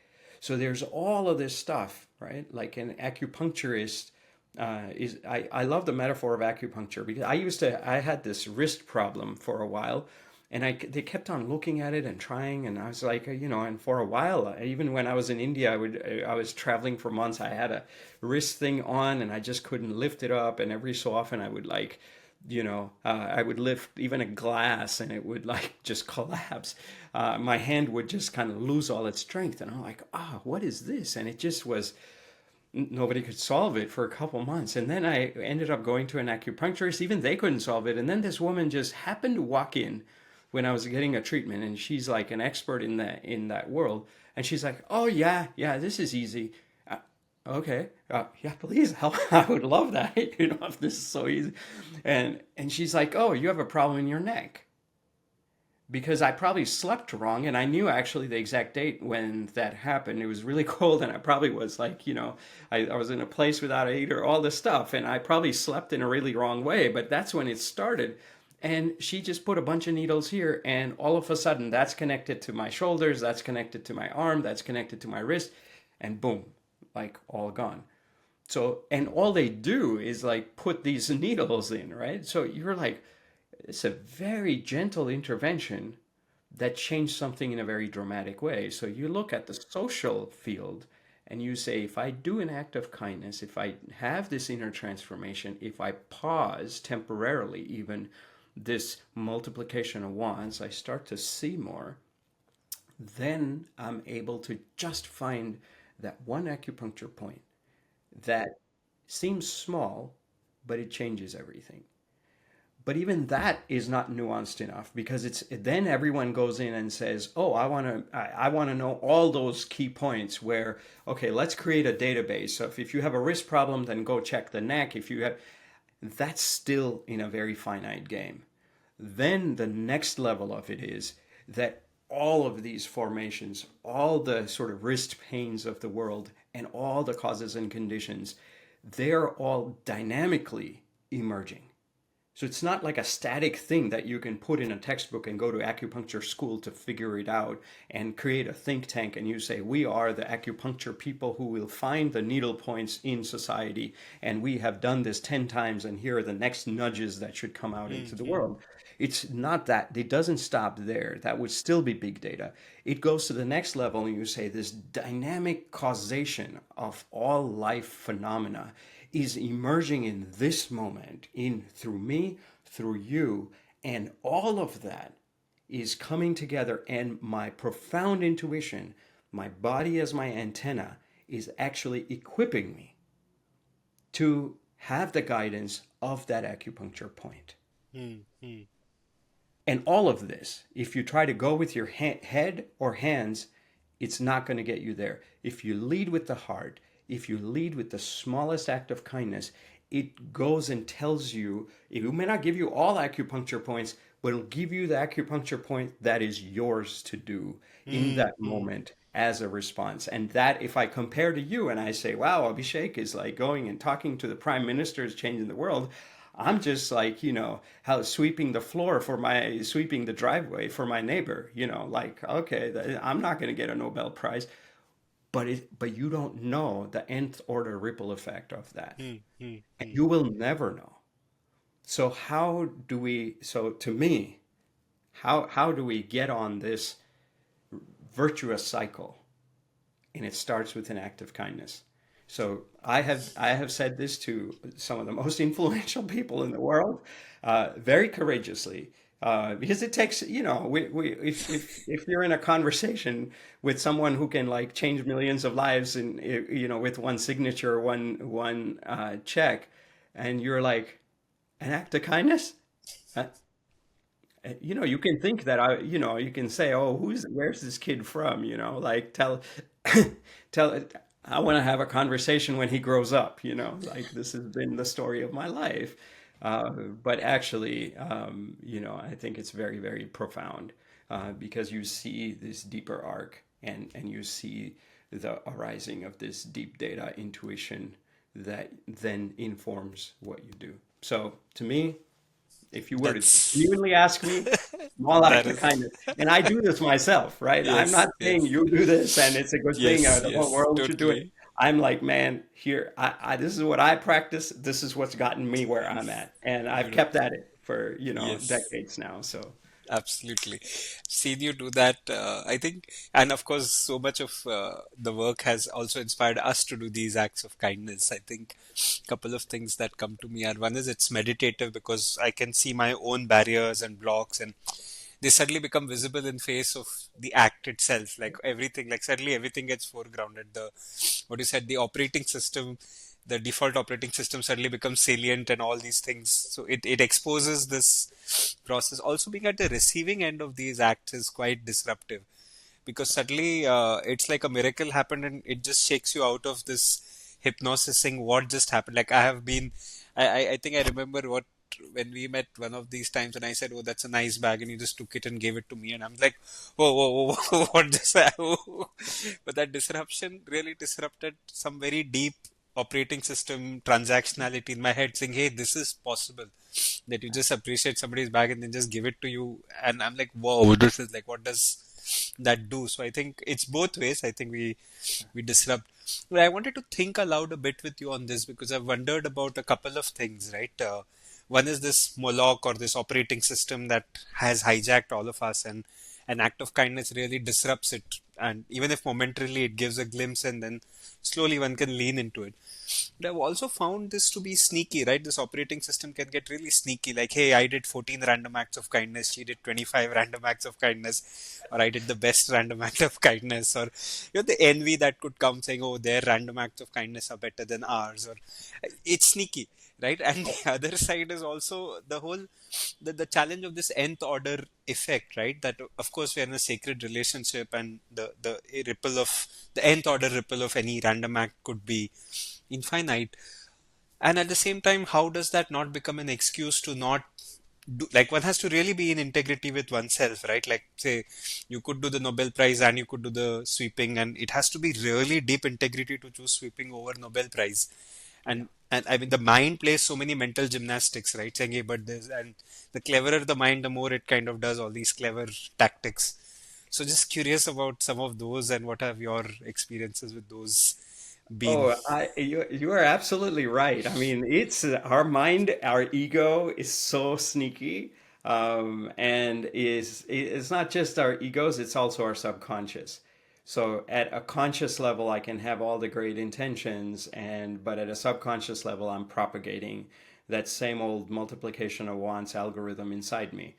Speaker 1: So there's all of this stuff, right? Like an acupuncturist I love the metaphor of acupuncture because I had this wrist problem for a while, and they kept on looking at it and trying, and I was like, and for a while, even when I was in India, I was traveling for months. I had a wrist thing on, and I just couldn't lift it up, and every so often I would I would lift even a glass, and it would like just collapse. My hand would just kind of lose all its strength, and I'm like, what is this? And it just was. Nobody could solve it for a couple months. And then I ended up going to an acupuncturist. Even they couldn't solve it. And then this woman just happened to walk in when I was getting a treatment. And she's like an expert in that world. And she's like, oh, yeah, this is easy. Okay. Yeah, please help. I would love that. If this is so easy. And she's like, oh, you have a problem in your neck. Because I probably slept wrong, and I knew actually the exact date when that happened. It was really cold, and I probably was like, I was in a place without a heater, all this stuff, and I probably slept in a really wrong way, but that's when it started. And she just put a bunch of needles here, and all of a sudden, that's connected to my shoulders, that's connected to my arm, that's connected to my wrist, and boom, like all gone. So, and all they do is like put these needles in, right? So you're like, it's a very gentle intervention that changed something in a very dramatic way. So you look at the social field and you say, if I do an act of kindness, if I have this inner transformation, if I pause temporarily, even this multiplication of wants, I start to see more, then I'm able to just find that one acupuncture point that seems small, but it changes everything. But even that is not nuanced enough because then everyone goes in and says, "Oh, I want to know all those key points where okay, let's create a database. So if you have a wrist problem, then go check the neck. If you have That's still in a very finite game. Then the next level of it is that all of these formations, all the sort of wrist pains of the world and all the causes and conditions, they're all dynamically emerging. So it's not like a static thing that you can put in a textbook and go to acupuncture school to figure it out and create a think tank and you say, we are the acupuncture people who will find the needle points in society and we have done this 10 times and here are the next nudges that should come out into the world. It's not that. It doesn't stop there. That would still be big data. It goes to the next level and you say this dynamic causation of all life phenomena is emerging in this moment, through me, through you, And all of that is coming together, and my profound intuition, my body as my antenna, is actually equipping me to have the guidance of that acupuncture point.
Speaker 2: Hmm. Hmm.
Speaker 1: And all of this, if you try to go with your head or hands, it's not going to get you there. If you lead with the heart, if you lead with the smallest act of kindness, it goes and tells you, it may not give you all acupuncture points, but it'll give you the acupuncture point that is yours to do in
Speaker 2: Hmm.
Speaker 1: that
Speaker 2: Hmm.
Speaker 1: moment as a response. And that, if I compare to you and I say, wow, Abhishek is like going and talking to the prime minister is changing the world, I'm just like, how sweeping the floor for sweeping the driveway for my neighbor, like, okay, I'm not going to get a Nobel Prize, but you don't know the nth order ripple effect of that.
Speaker 2: Hmm. Hmm.
Speaker 1: And
Speaker 2: Hmm.
Speaker 1: you will never know. So to me, how do we get on this virtuous cycle? And it starts with an act of kindness. So I have said this to some of the most influential people in the world, very courageously, because it takes, if you're in a conversation with someone who can like change millions of lives and with one signature, one check, and you're like, an act of kindness. Uh, you can think that you can say, oh, where's this kid from? Like tell, I want to have a conversation when he grows up, like this has been the story of my life. But actually, I think it's very, very profound because you see this deeper arc and you see the arising of this deep data intuition that then informs what you do. So to me, if you were to
Speaker 2: That's
Speaker 1: genuinely ask me, small
Speaker 2: that
Speaker 1: act of
Speaker 2: is
Speaker 1: kindness. And I do this myself, right? I'm not
Speaker 2: yes,
Speaker 1: saying
Speaker 2: yes,
Speaker 1: you do this and it's a good thing,
Speaker 2: yes,
Speaker 1: the whole
Speaker 2: yes,
Speaker 1: world should do it.
Speaker 2: totally.
Speaker 1: I'm like, man, here, this is what I practice. This is what's gotten me where I'm at. And I've kept
Speaker 2: Beautiful.
Speaker 1: at it for,
Speaker 2: Yes.
Speaker 1: decades now. So,
Speaker 2: Absolutely. Seen you do that, I think, and of course, so much of the work has also inspired us to do these acts of kindness. I think a couple of things that come to me are one is it's meditative because I can see my own barriers and blocks, and they suddenly become visible in face of the act itself. Like everything, like suddenly everything gets foregrounded. What you said, the operating system, the default operating system suddenly becomes salient and all these things. So it exposes this process. Also being at the receiving end of these acts is quite disruptive because suddenly it's like a miracle happened and it just shakes you out of this hypnosis saying what just happened. Like I have been, I think I remember what when we met one of these times and I said, oh, that's a nice bag and you just took it and gave it to me and I'm like, whoa, whoa, whoa, whoa what just happened? But that disruption really disrupted some very deep operating system transactionality in my head saying, hey, this is possible that you just appreciate somebody's bag and then just give it to you. And I'm like, whoa, this is like, what does that do? So I think it's both ways. I think we disrupt. But I wanted to think aloud a bit with you on this because I've wondered about a couple of things, right? One is this Moloch or this operating system that has hijacked all of us, and an act of kindness really disrupts it. And even if momentarily it gives a glimpse, and then slowly one can lean into it. But I've also found this to be sneaky, right? This operating system can get really sneaky. Like, hey, I did 14 random acts of kindness, she did 25 random acts of kindness, or I did the best random act of kindness, or the envy that could come saying, oh, their random acts of kindness are better than ours, or it's sneaky, right? And the other side is also the whole the challenge of this nth order effect, right? That of course we're in a sacred relationship, and the ripple of the nth order ripple of any random act could be infinite. And at the same time, how does that not become an excuse to not do, like one has to really be in integrity with oneself, right? Like say you could do the Nobel Prize and you could do the sweeping, and it has to be really deep integrity to choose sweeping over Nobel Prize.
Speaker 1: yeah.
Speaker 2: And I mean the mind plays so many mental gymnastics, right? Saying, hey, but this, and the cleverer the mind, the more it kind of does all these clever tactics. So just curious about some of those and what have your experiences with those been?
Speaker 1: Oh, you are absolutely right. I mean, it's our mind, our ego is so sneaky, and it's not just our egos; it's also our subconscious. So at a conscious level, I can have all the great intentions, but at a subconscious level, I'm propagating that same old multiplication of wants algorithm inside me.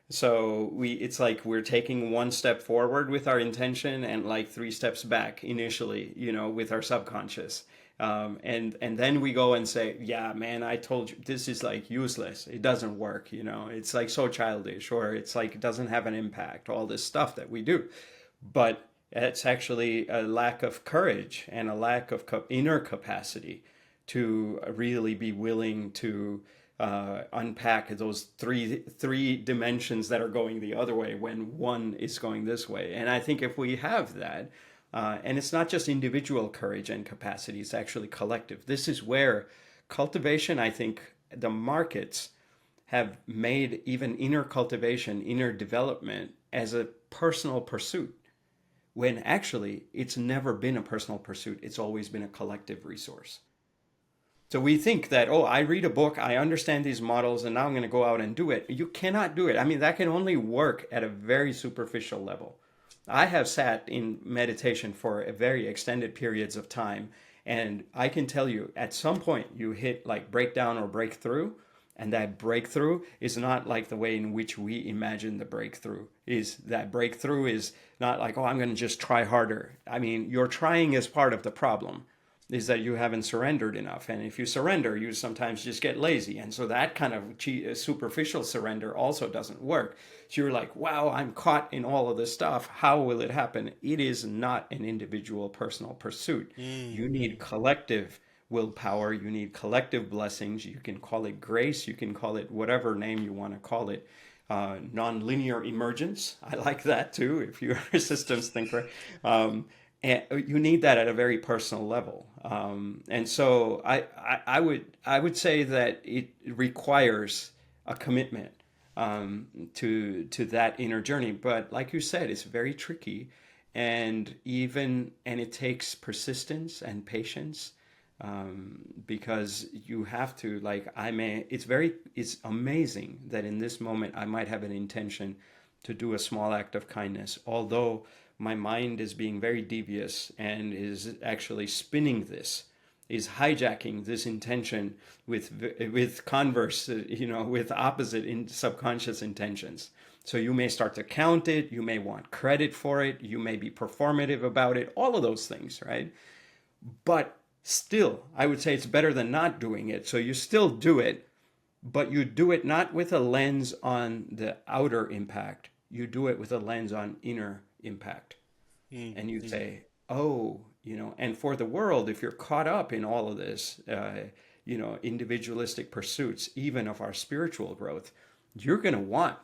Speaker 1: So it's like we're taking one step forward with our intention and like three steps back initially, with our subconscious. And then we go and say, yeah, man, I told you this is like useless. It doesn't work. It's like so childish, or it's like it doesn't have an impact, all this stuff that we do. But it's actually a lack of courage and a lack of inner capacity to really be willing to unpack those three dimensions that are going the other way when one is going this way. And I think if we have that, and it's not just individual courage and capacity, it's actually collective. This is where cultivation, I think the markets have made even inner cultivation, inner development as a personal pursuit, when actually it's never been a personal pursuit. It's always been a collective resource. So we think that, oh, I read a book, I understand these models, and now I'm going to go out and do it. You cannot do it. I mean, that can only work at a very superficial level. I have sat in meditation for a very extended periods of time, and I can tell you at some point you hit like breakdown or breakthrough, and that breakthrough is not like the way in which we imagine the breakthrough is. That breakthrough is not like, oh, I'm going to just try harder. I mean, your trying is part of the problem, is that you haven't surrendered enough. And if you surrender, you sometimes just get lazy. And so that kind of superficial surrender also doesn't work. So you're like, wow, I'm caught in all of this stuff. How will it happen? It is not an individual personal pursuit. You need collective willpower. You need collective blessings. You can call it grace. You can call it whatever name you want to call it. Non-linear emergence. I like that too, if you're a systems thinker. And you need that at a very personal level. And so I would say that it requires a commitment to that inner journey. But like you said, it's very tricky, and it takes persistence and patience, because you have to, like, it's amazing that in this moment I might have an intention to do a small act of kindness, although my mind is being very devious and is actually spinning this, is hijacking this intention with converse, with opposite in subconscious intentions. So you may start to count it, you may want credit for it, you may be performative about it, all of those things, right? But still, I would say it's better than not doing it. So you still do it, but you do it not with a lens on the outer impact. You do it with a lens on inner impact. And you say, oh, and for the world, if you're caught up in all of this, individualistic pursuits, even of our spiritual growth, you're going to want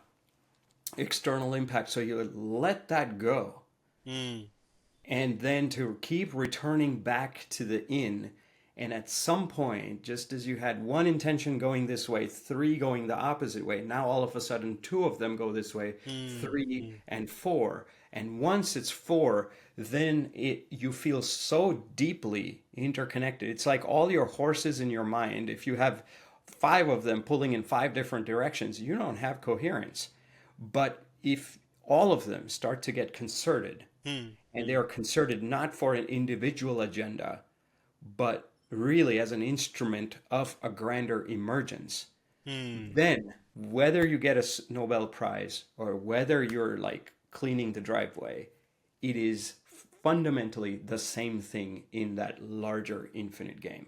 Speaker 1: external impact. So you let that go. And then to keep returning back to the in. And at some point, just as you had one intention going this way, three going the opposite way, now all of a sudden two of them go this way, three and four. And once it's four, then you feel so deeply interconnected. It's like all your horses in your mind. If you have five of them pulling in five different directions, you don't have coherence. But if all of them start to get concerted, and they are concerted not for an individual agenda, but really as an instrument of a grander emergence, then whether you get a Nobel Prize or whether you're like cleaning the driveway, it is fundamentally the same thing in that larger infinite game.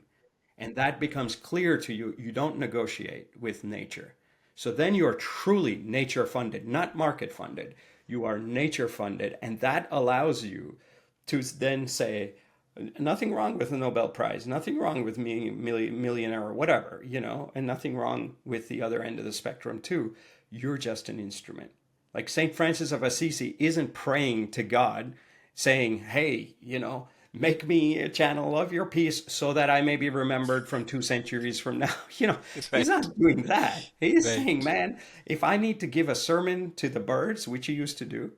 Speaker 1: And that becomes clear to you. You don't negotiate with nature. So then you are truly nature funded, not market funded. You are nature funded. And that allows you to then say, nothing wrong with the Nobel Prize, nothing wrong with me, millionaire or whatever, and nothing wrong with the other end of the spectrum too. You're just an instrument. Like St. Francis of Assisi isn't praying to God saying, hey, make me a channel of your peace so that I may be remembered from 2 centuries from now. He's not doing that. He's saying, man, if I need to give a sermon to the birds, which he used to do,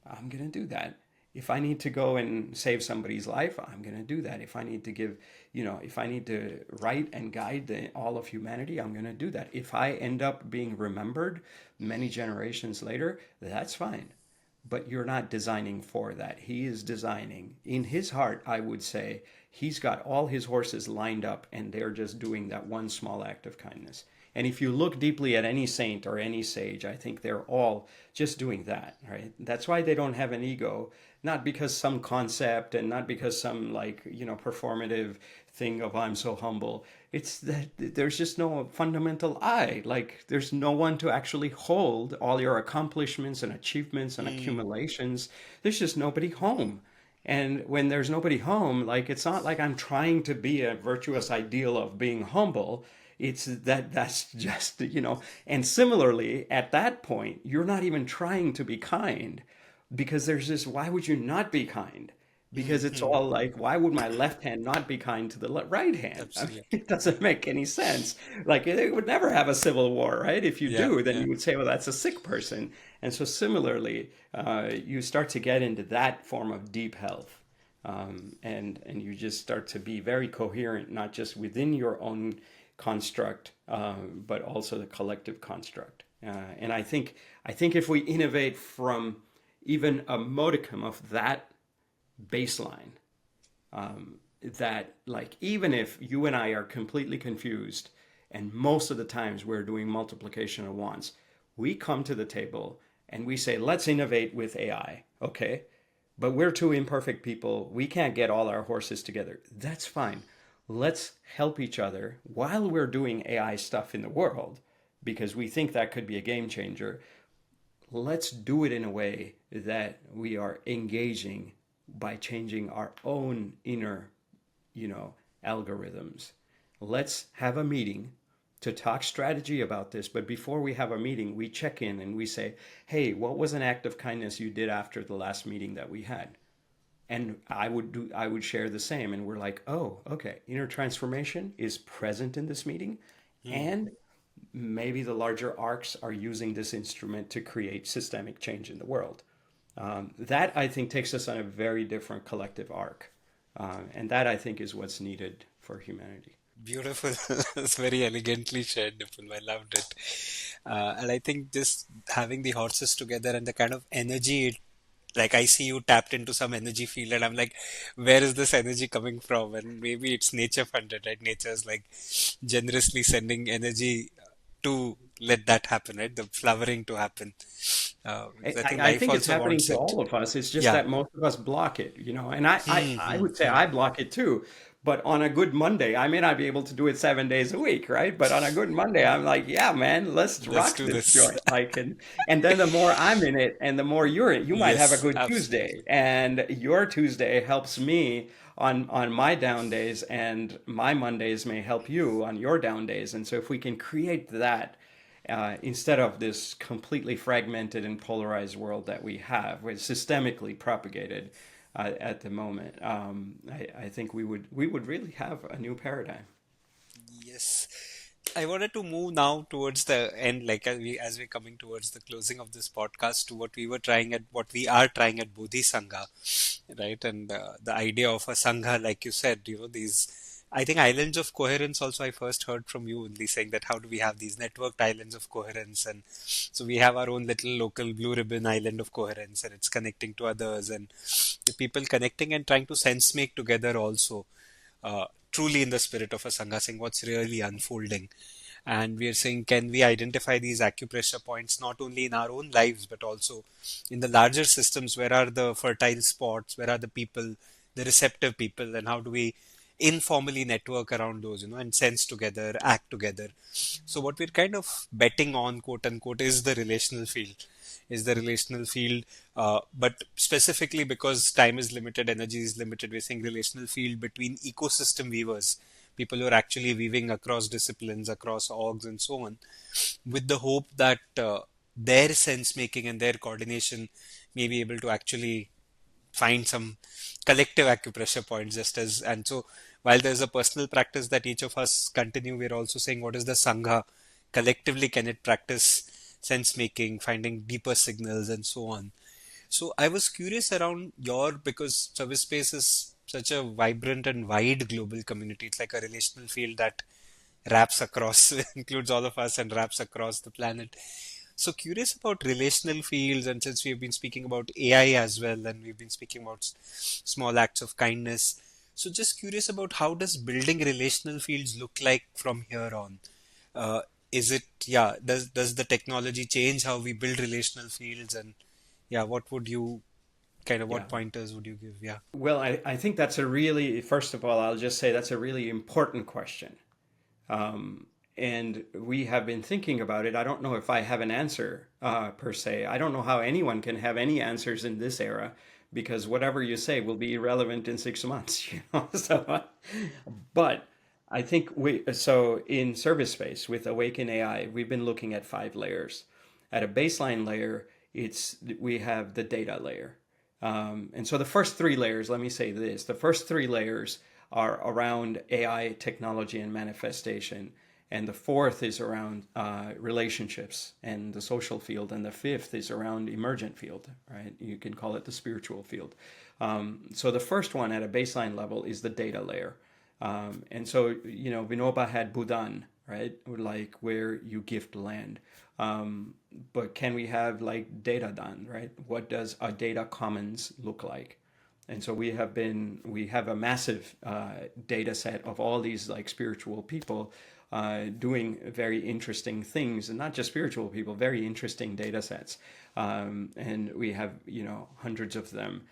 Speaker 1: I'm going to do that. If I need to go and save somebody's life, I'm going to do that. If I need to give, if I need to write and guide all of humanity, I'm going to do that. If I end up being remembered many generations later, that's fine. But you're not designing for that. He is designing in his heart, I would say, he's got all his horses lined up and they're just doing that one small act of kindness. And if you look deeply at any saint or any sage, I think they're all just doing that, right? That's why they don't have an ego, not because some concept and not because some like, performative thing of I'm so humble. It's that there's just no fundamental I. Like there's no one to actually hold all your accomplishments and achievements and accumulations. There's just nobody home. And when there's nobody home, like it's not like I'm trying to be a virtuous ideal of being humble. It's that's just, and similarly, at that point, you're not even trying to be kind because there's this, why would you not be kind? Because it's
Speaker 2: Hmm.
Speaker 1: all like, why would my left hand not be kind to the right hand? I mean,
Speaker 2: Absolutely.
Speaker 1: it doesn't make any sense. Like, it would never have a civil war, right? If you
Speaker 2: Yeah,
Speaker 1: do, then
Speaker 2: yeah.
Speaker 1: you would say, well, that's a sick person. And so, similarly, you start to get into that form of deep health. And you just start to be very coherent, not just within your own construct, but also the collective construct. And I think if we innovate from even a modicum of that baseline, that like even if you and I are completely confused, and most of the times we're doing multiplication at once, we come to the table and we say, let's innovate with AI. Okay. But we're two imperfect people. We can't get all our horses together. That's fine. Let's help each other while we're doing AI stuff in the world because we think that could be a game changer. Let's do it in a way that we are engaging by changing our own inner, you know, algorithms. Let's have a meeting to talk strategy about this. But before we have a meeting, we check in and we say, hey, what was an act of kindness you did after the last meeting that we had? And I would share the same. And we're like, oh, okay, inner transformation is present in this meeting.
Speaker 2: Hmm.
Speaker 1: And maybe the larger arcs are using this instrument to create systemic change in the world. That I think takes us on a very different collective arc. And that I think is what's needed for humanity.
Speaker 2: Beautiful. It's very elegantly shared, Nipun. I loved it. And I think just having the horses together and the kind of energy like I see you tapped into some energy field and I'm like, where is this energy coming from? And maybe it's nature funded, right? Nature is like generously sending energy to let that happen, right? The flowering to happen.
Speaker 1: I,
Speaker 2: I think
Speaker 1: I
Speaker 2: life
Speaker 1: think it's
Speaker 2: also
Speaker 1: happening
Speaker 2: wants
Speaker 1: to
Speaker 2: it.
Speaker 1: all of us. It's just
Speaker 2: Yeah.
Speaker 1: that most of us block it, And I, I,
Speaker 2: Hmm,
Speaker 1: I
Speaker 2: hmm,
Speaker 1: would say
Speaker 2: hmm.
Speaker 1: I block it too. But on a good Monday, I may not be able to do it 7 days a week, right? But on a good Monday, I'm like, yeah, man, let's
Speaker 2: Let's
Speaker 1: rock
Speaker 2: do
Speaker 1: this
Speaker 2: this.
Speaker 1: joint. And then the more I'm in it, and the more you're in it, you might have a
Speaker 2: Yes,
Speaker 1: good Tuesday,
Speaker 2: absolutely.
Speaker 1: and your Tuesday helps me on my down days, and my Mondays may help you on your down days. And so if we can create that instead of this completely fragmented and polarized world that we have, which is systemically propagated at the moment. I think we would really have a new paradigm.
Speaker 2: Yes. I wanted to move now towards the end, like as we're coming towards the closing of this podcast, to what we are trying at Bodhi Sangha, right? And the idea of a Sangha, like you said, these, I think islands of coherence also I first heard from you only saying that how do we have these networked islands of coherence? And so we have our own little local blue ribbon island of coherence and it's connecting to others and the people connecting and trying to sense make together also truly in the spirit of a Sangha, saying what's really unfolding. And we are saying, can we identify these acupressure points not only in our own lives, but also in the larger systems? Where are the fertile spots? Where are the people, the receptive people? And how do we informally network around those, and sense together, act together? So what we're kind of betting on, quote unquote, is the relational field. Is the relational field, but specifically because time is limited, energy is limited, we're saying relational field between ecosystem weavers, people who are actually weaving across disciplines, across orgs, and so on, with the hope that their sense making and their coordination may be able to actually find some collective acupressure points just as and so while there's a personal practice that each of us continue, we're also saying what is the sangha collectively can it practice sense making, finding deeper signals and so on. So I was curious around your because service space is such a vibrant and wide global community. It's like a relational field that wraps across includes all of us and wraps across the planet. So curious about relational fields, and since we've been speaking about AI as well, and we've been speaking about small acts of kindness, So just curious about how does building relational fields look like from here on? Uh, is it, yeah, does the technology change how we build relational fields? And yeah, what would you
Speaker 1: Yeah.
Speaker 2: what pointers would you give? Yeah.
Speaker 1: Well, I think that's a really, first of all, I'll just say that's a really important question. Um, and we have been thinking about it. I don't know if I have an answer per se. I don't know how anyone can have any answers in this era because whatever you say will be irrelevant in 6 months, you know. So, but I think so in service space with Awaken AI, we've been looking at 5 layers. At a baseline layer, we have the data layer. And so the first 3 layers, let me say this, the first 3 layers are around AI technology and manifestation. And the fourth is around relationships and the social field. And the fifth is around emergent field, right? You can call it the spiritual field. So the first one at a baseline level is the data layer. And so, Vinoba had Bhudan, right? Like where you gift land. But can we have like data done, right? What does a data commons look like? And so we have a massive data set of all these like spiritual people doing very interesting things, and not just spiritual people, very interesting data sets. And we have, hundreds of them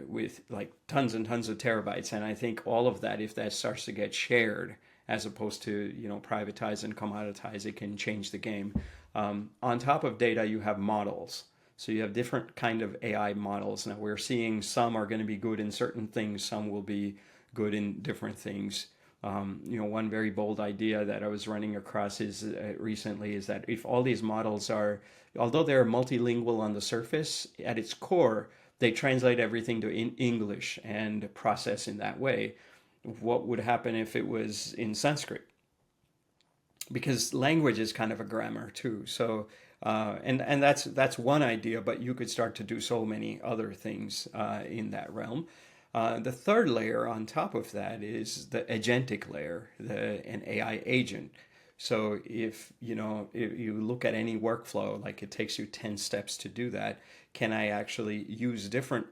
Speaker 1: with like tons and tons of terabytes. And I think all of that, if that starts to get shared, as opposed to, privatize and commoditize, it can change the game. On top of data, you have models. So you have different kind of AI models. Now we're seeing some are going to be good in certain things, some will be good in different things. One very bold idea that I was running across is recently is that if all these models are, although they're multilingual on the surface, at its core, they translate everything to English and process in that way. What would happen if it was in Sanskrit? Because language is kind of a grammar too. So, and that's one idea, but you could start to do so many other things in that realm. The third layer on top of that is the agentic layer, an AI agent. So if you look at any workflow, like it takes you 10 steps to do that, can I actually use different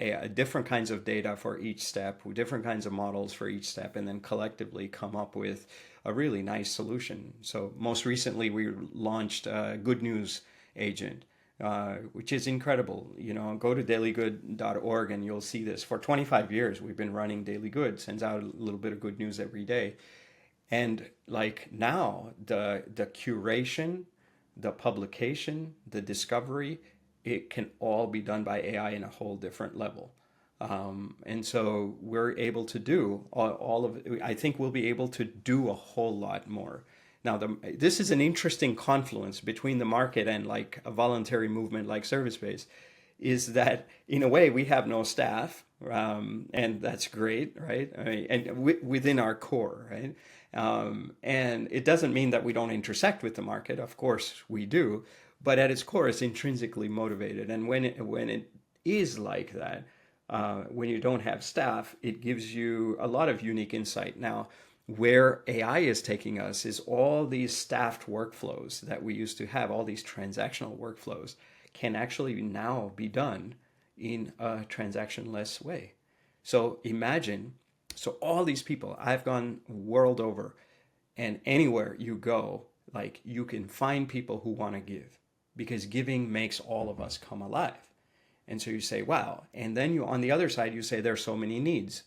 Speaker 1: kinds of data for each step, different kinds of models for each step, and then collectively come up with a really nice solution? So most recently, we launched a Good News Agent, which is incredible. Go to dailygood.org and you'll see this. For 25 years, we've been running Daily Good, sends out a little bit of good news every day. And like now, the curation, the publication, the discovery, it can all be done by AI in a whole different level. And so we're able to do all of it. I think we'll be able to do a whole lot more. Now, this is an interesting confluence between the market and like a voluntary movement like ServiceSpace, is that in a way we have no staff, and that's great, right? I mean, and within our core, right? And it doesn't mean that we don't intersect with the market. Of course we do, but at its core, it's intrinsically motivated. And when it is like that, when you don't have staff, it gives you a lot of unique insight. Now, where AI is taking us is all these staffed workflows that we used to have, all these transactional workflows, can actually now be done in a transactionless way. So imagine, so all these people, I've gone world over, and anywhere you go, like you can find people who want to give, because giving makes all of us come alive. And so you say, wow. And then on the other side, you say there's so many needs.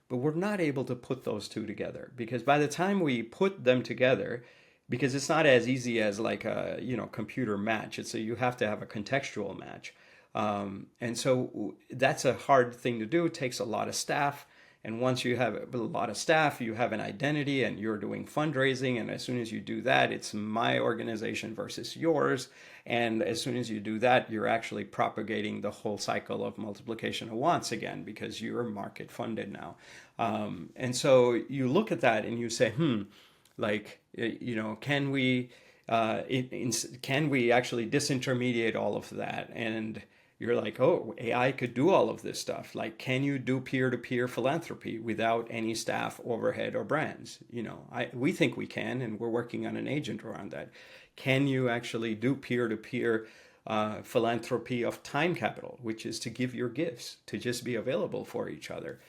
Speaker 1: But we're not able to put those two together, because by the time we put them together, because it's not as easy as like a computer match. You have to have a contextual match, and so that's a hard thing to do. It takes a lot of staff. And once you have a lot of staff, you have an identity and you're doing fundraising. And as soon as you do that, it's my organization versus yours. And as soon as you do that, you're actually propagating the whole cycle of multiplication of wants again, because you're market funded now. And so you look at that and you say, can we actually disintermediate all of that? And you're like, oh, AI could do all of this stuff. Like, can you do peer-to-peer philanthropy without any staff, overhead, or brands? We think we can, and we're working on an agent around that. Can you actually do peer-to-peer philanthropy of time capital, which is to give your gifts, to just be available for each other?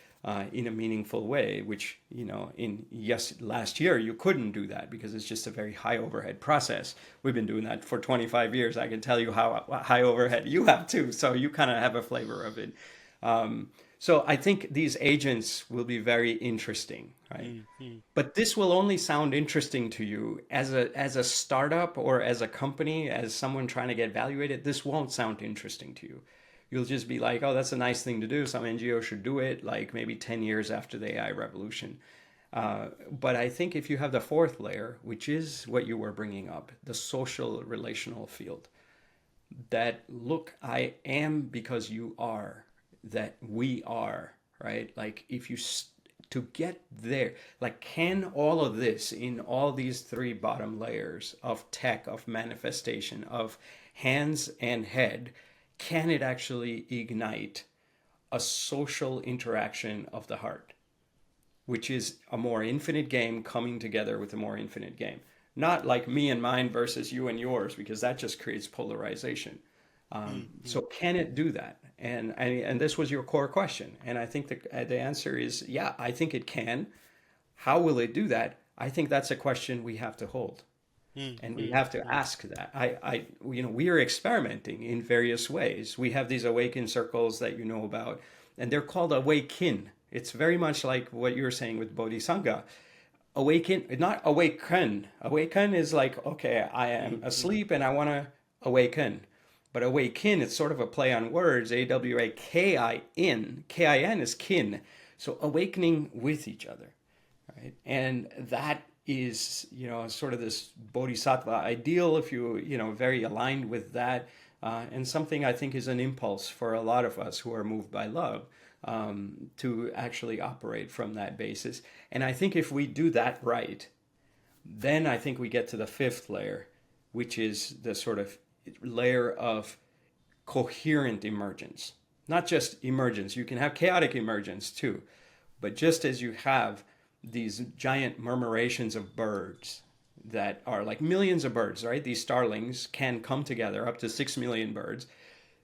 Speaker 1: in a meaningful way, which, in yes, last year you couldn't do that because it's just a very high overhead process. We've been doing that for 25 years. I can tell you how high overhead you have too. So you kind of have a flavor of it. So I think these agents will be very interesting, right? But this will only sound interesting to you as a startup or as a company, as someone trying to get evaluated. This won't sound interesting to you. You'll just be like, oh, that's a nice thing to do. Some NGO should do it, like maybe 10 years after the AI revolution. But I think if you have the fourth layer, which is what you were bringing up, the social relational field, that look, I am because you are, that we are, right? Like if you to get there, like can all of this in all these three bottom layers of tech, of manifestation, of hands and head, can it actually ignite a social interaction of the heart, which is a more infinite game coming together with a more infinite game? Not like me and mine versus you and yours, because that just creates polarization. So can it do that? And this was your core question. And I think the answer is, yeah, I think it can. How will it do that? I think that's a question we have to hold. And we have to ask that. We are experimenting in various ways. We have these awaken circles that you know about, and they're called awaken. It's very much like what you're saying with Bodhi Sangha. Awaken, not awaken. Awaken is like, okay, I am asleep and I want to awaken. But awaken, it's sort of a play on words. AWAKIN. KIN is kin. So awakening with each other, right? And that is, sort of this bodhisattva ideal, if very aligned with that, and something I think is an impulse for a lot of us who are moved by love, to actually operate from that basis. And I think if we do that right, then I think we get to the fifth layer, which is the sort of layer of coherent emergence. Not just emergence, you can have chaotic emergence too, but just as you have these giant murmurations of birds that are like millions of birds, right? These starlings can come together, up to 6 million birds.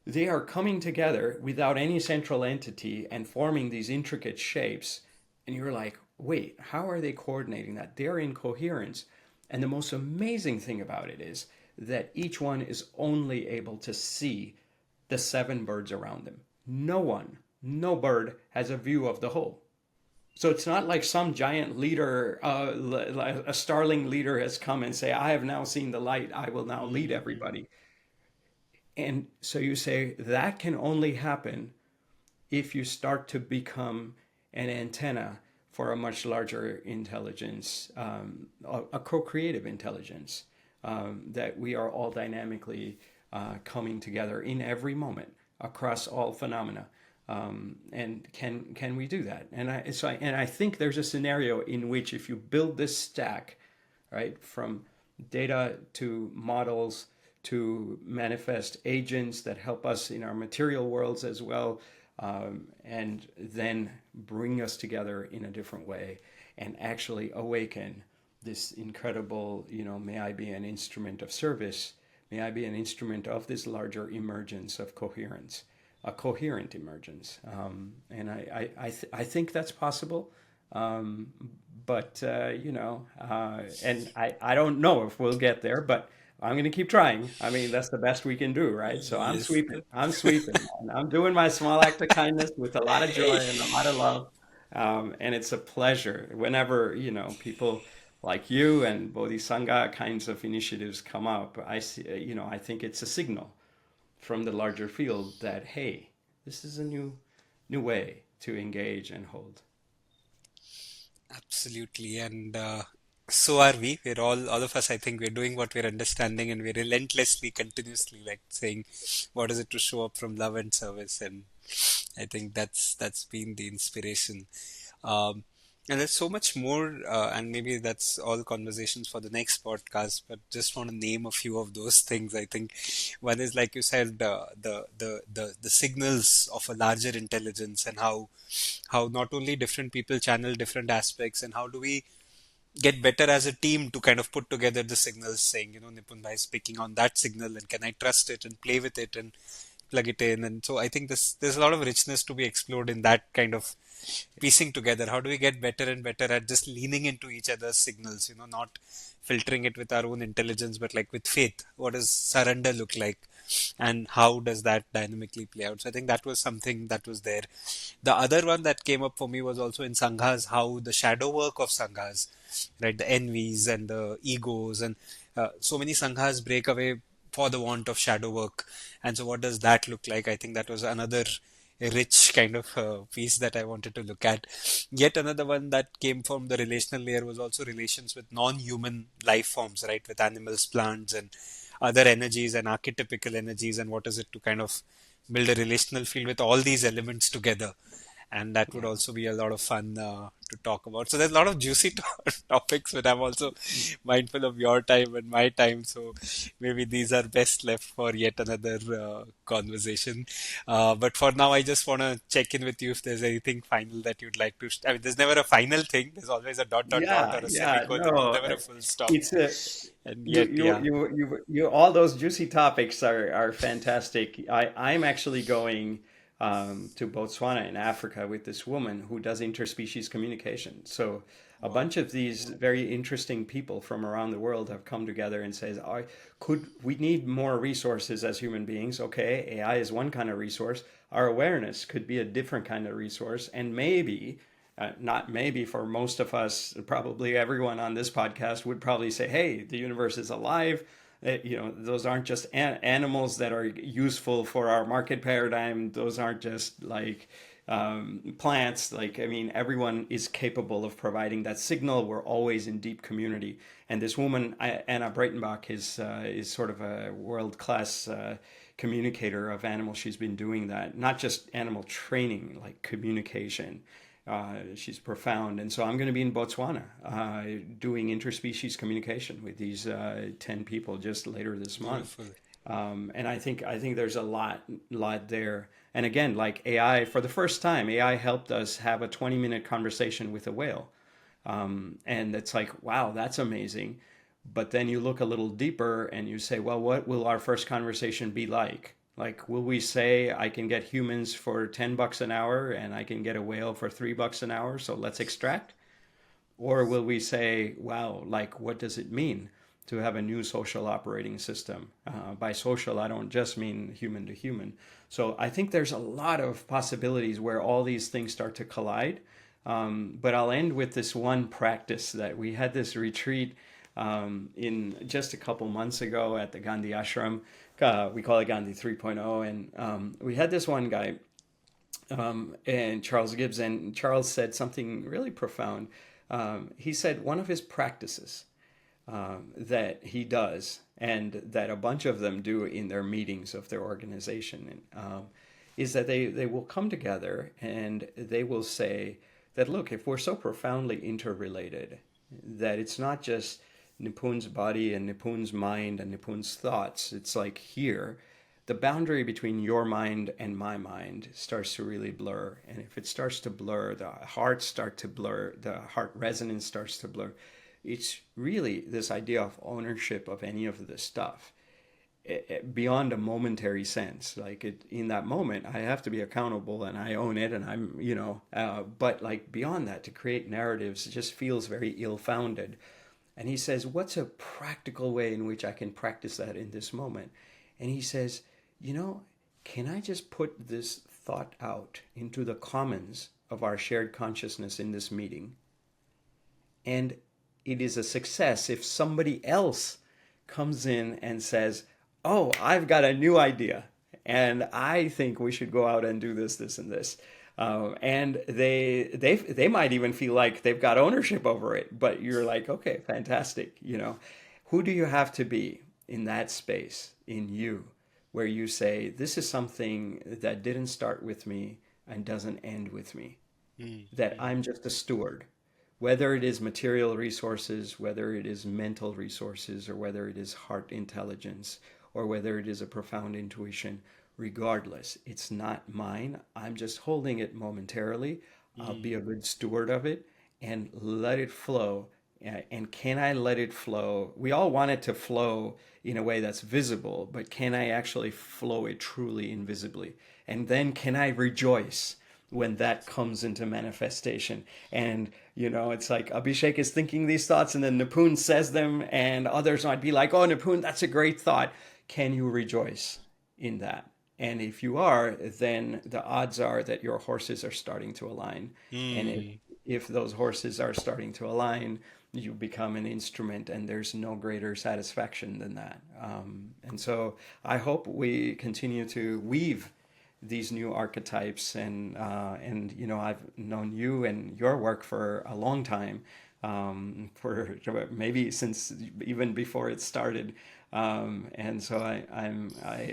Speaker 1: They are coming together without any central entity and forming these intricate shapes. And you're like, wait, how are they coordinating that? They're in coherence. And the most amazing thing about it is that each one is only able to see the 7 birds around them. No bird has a view of the whole. So it's not like some giant leader, a starling leader has come and say, I have now seen the light, I will now lead everybody. And so you say that can only happen if you start to become an antenna for a much larger intelligence, a co-creative intelligence, that we are all dynamically coming together in every moment across all phenomena. And can we do that? And I think there's a scenario in which if you build this stack, right, from data to models to manifest agents that help us in our material worlds as well, and then bring us together in a different way and actually awaken this incredible, may I be an instrument of service, may I be an instrument of this larger emergence of coherence, a coherent emergence. And I think that's possible. But and I don't know if we'll get there, but I'm going to keep trying. I mean, that's the best we can do, right? So I'm
Speaker 2: Yes.
Speaker 1: sweeping. I'm sweeping. And I'm doing my small act of kindness with a lot of joy and a lot of love. And it's a pleasure whenever, people like you and Bodhi Sangha kinds of initiatives come up. I see, I think it's a signal from the larger field that, hey, this is a new way to engage and hold.
Speaker 2: Absolutely. And so are we. We're all of us, I think we're doing what we're understanding, and we're relentlessly, continuously like saying, what is it to show up from love and service? And I think that's been the inspiration. Um, and there's so much more, and maybe that's all conversations for the next podcast, but just want to name a few of those things. I think one is, like you said, the signals of a larger intelligence, and how not only different people channel different aspects, and how do we get better as a team to kind of put together the signals, saying, Nipun bhai is picking on that signal, and can I trust it and play with it and plug it in? And so I think there's a lot of richness to be explored in that kind of piecing together? How do we get better and better at just leaning into each other's signals, not filtering it with our own intelligence, but like with faith? What does surrender look like? And how does that dynamically play out? So I think that was something that was there. The other one that came up for me was also in sanghas, how the shadow work of sanghas, right? The envies and the egos, and so many sanghas break away for the want of shadow work. And so, what does that look like? I think that was another rich kind of piece that I wanted to look at. Yet another one that came from the relational layer was also relations with non-human life forms, right? With animals, plants, and other energies and archetypical energies, and what is it to kind of build a relational field with all these elements together. And that would
Speaker 1: Yeah.
Speaker 2: also be a lot of fun to talk about. So there's a lot of juicy topics, but I'm also mindful of your time and my time. So maybe these are best left for yet another conversation. But for now, I just want to check in with you if there's anything final that you'd like to. I mean, there's never a final thing. There's always a dot dot dot
Speaker 1: Yeah,
Speaker 2: or a
Speaker 1: yeah,
Speaker 2: semicolon. There's
Speaker 1: no,
Speaker 2: never a full stop.
Speaker 1: it's a
Speaker 2: And
Speaker 1: you
Speaker 2: yet,
Speaker 1: you
Speaker 2: yeah.
Speaker 1: you you all those juicy topics are fantastic. I'm actually going to Botswana in Africa with this woman who does interspecies communication. So a
Speaker 2: Wow.
Speaker 1: bunch of these very interesting people from around the world have come together and says, "I could we need more resources as human beings? Okay, AI is one kind of resource. Our awareness could be a different kind of resource, and maybe." Not maybe for most of us, probably everyone on this podcast would probably say, "Hey, the universe is alive. Those aren't just animals that are useful for our market paradigm. Those aren't just like plants. Like, I mean, everyone is capable of providing that signal. We're always in deep community." And this woman, Anna Breitenbach, is sort of a world class communicator of animals. She's been doing that, not just animal training, like communication. She's profound. And so I'm going to be in Botswana doing interspecies communication with these 10 people just later this month.
Speaker 2: Beautiful.
Speaker 1: And I think there's a lot there. And again, like AI, for the first time, AI helped us have a 20-minute conversation with a whale. And it's like, wow, that's amazing. But then you look a little deeper and you say, well, what will our first conversation be like? Like, will we say I can get humans for $10 an hour and I can get a whale for $3 an hour? So let's extract. Or will we say, wow, like, what does it mean to have a new social operating system? By social, I don't just mean human to human. So I think there's a lot of possibilities where all these things start to collide. But I'll end with this one practice that we had this retreat in just a couple months ago at the Gandhi Ashram. We call it Gandhi 3.0. And we had this one guy, and Charles Gibbs, and Charles said something really profound. He said one of his practices that he does, and that a bunch of them do in their meetings of their organization, is that they will come together and they will say that, look, if we're so profoundly interrelated, that it's not just Nipun's body and Nipun's mind and Nipun's thoughts, it's like here, the boundary between your mind and my mind starts to really blur. And if it starts to blur, the hearts start to blur, the heart resonance starts to blur. It's really this idea of ownership of any of this stuff beyond a momentary sense. Like in that moment, I have to be accountable and I own it, and but like beyond that, to create narratives, it just feels very ill-founded. And he says, what's a practical way in which I can practice that in this moment? And he says, can I just put this thought out into the commons of our shared consciousness in this meeting? And it is a success if somebody else comes in and says, oh, I've got a new idea, and I think we should go out and do this, this, and this. And they might even feel like they've got ownership over it, but you're like, okay, fantastic. Who do you have to be in that space in you where you say, this is something that didn't start with me and doesn't end with me, that I'm just a steward, whether it is material resources, whether it is mental resources, or whether it is heart intelligence, or whether it is a profound intuition. Regardless, it's not mine. I'm just holding it momentarily. I'll be a good steward of it and let it flow. And can I let it flow? We all want it to flow in a way that's visible, but can I actually flow it truly invisibly? And then can I rejoice when that comes into manifestation. And, it's like Abhishek is thinking these thoughts and then Nipun says them, and others might be like, oh, Nipun, that's a great thought. Can you rejoice in that? And if you are, then the odds are that your horses are starting to align. And
Speaker 2: Hmm.
Speaker 1: if those horses are starting to align, you become an instrument, and there's no greater satisfaction than that. And so I hope we continue to weave these new archetypes, and I've known you and your work for a long time, for maybe since even before it started. And so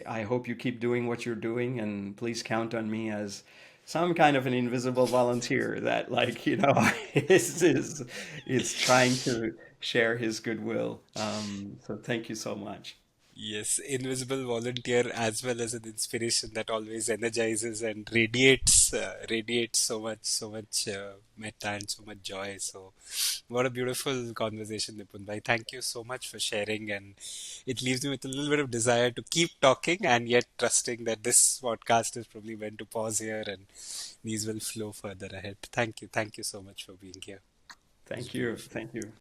Speaker 1: I hope you keep doing what you're doing, and please count on me as some kind of an invisible volunteer that, like, is trying to share his goodwill. So thank you so much.
Speaker 2: Yes, invisible volunteer as well as an inspiration that always energizes and radiates so much metta and so much joy. So, what a beautiful conversation, Nipun bhai. Thank you so much for sharing, and it leaves me with a little bit of desire to keep talking, and yet trusting that this podcast is probably meant to pause here, and these will flow further ahead. Thank you so much for being here. It was
Speaker 1: Thank you.
Speaker 2: beautiful.
Speaker 1: Thank you.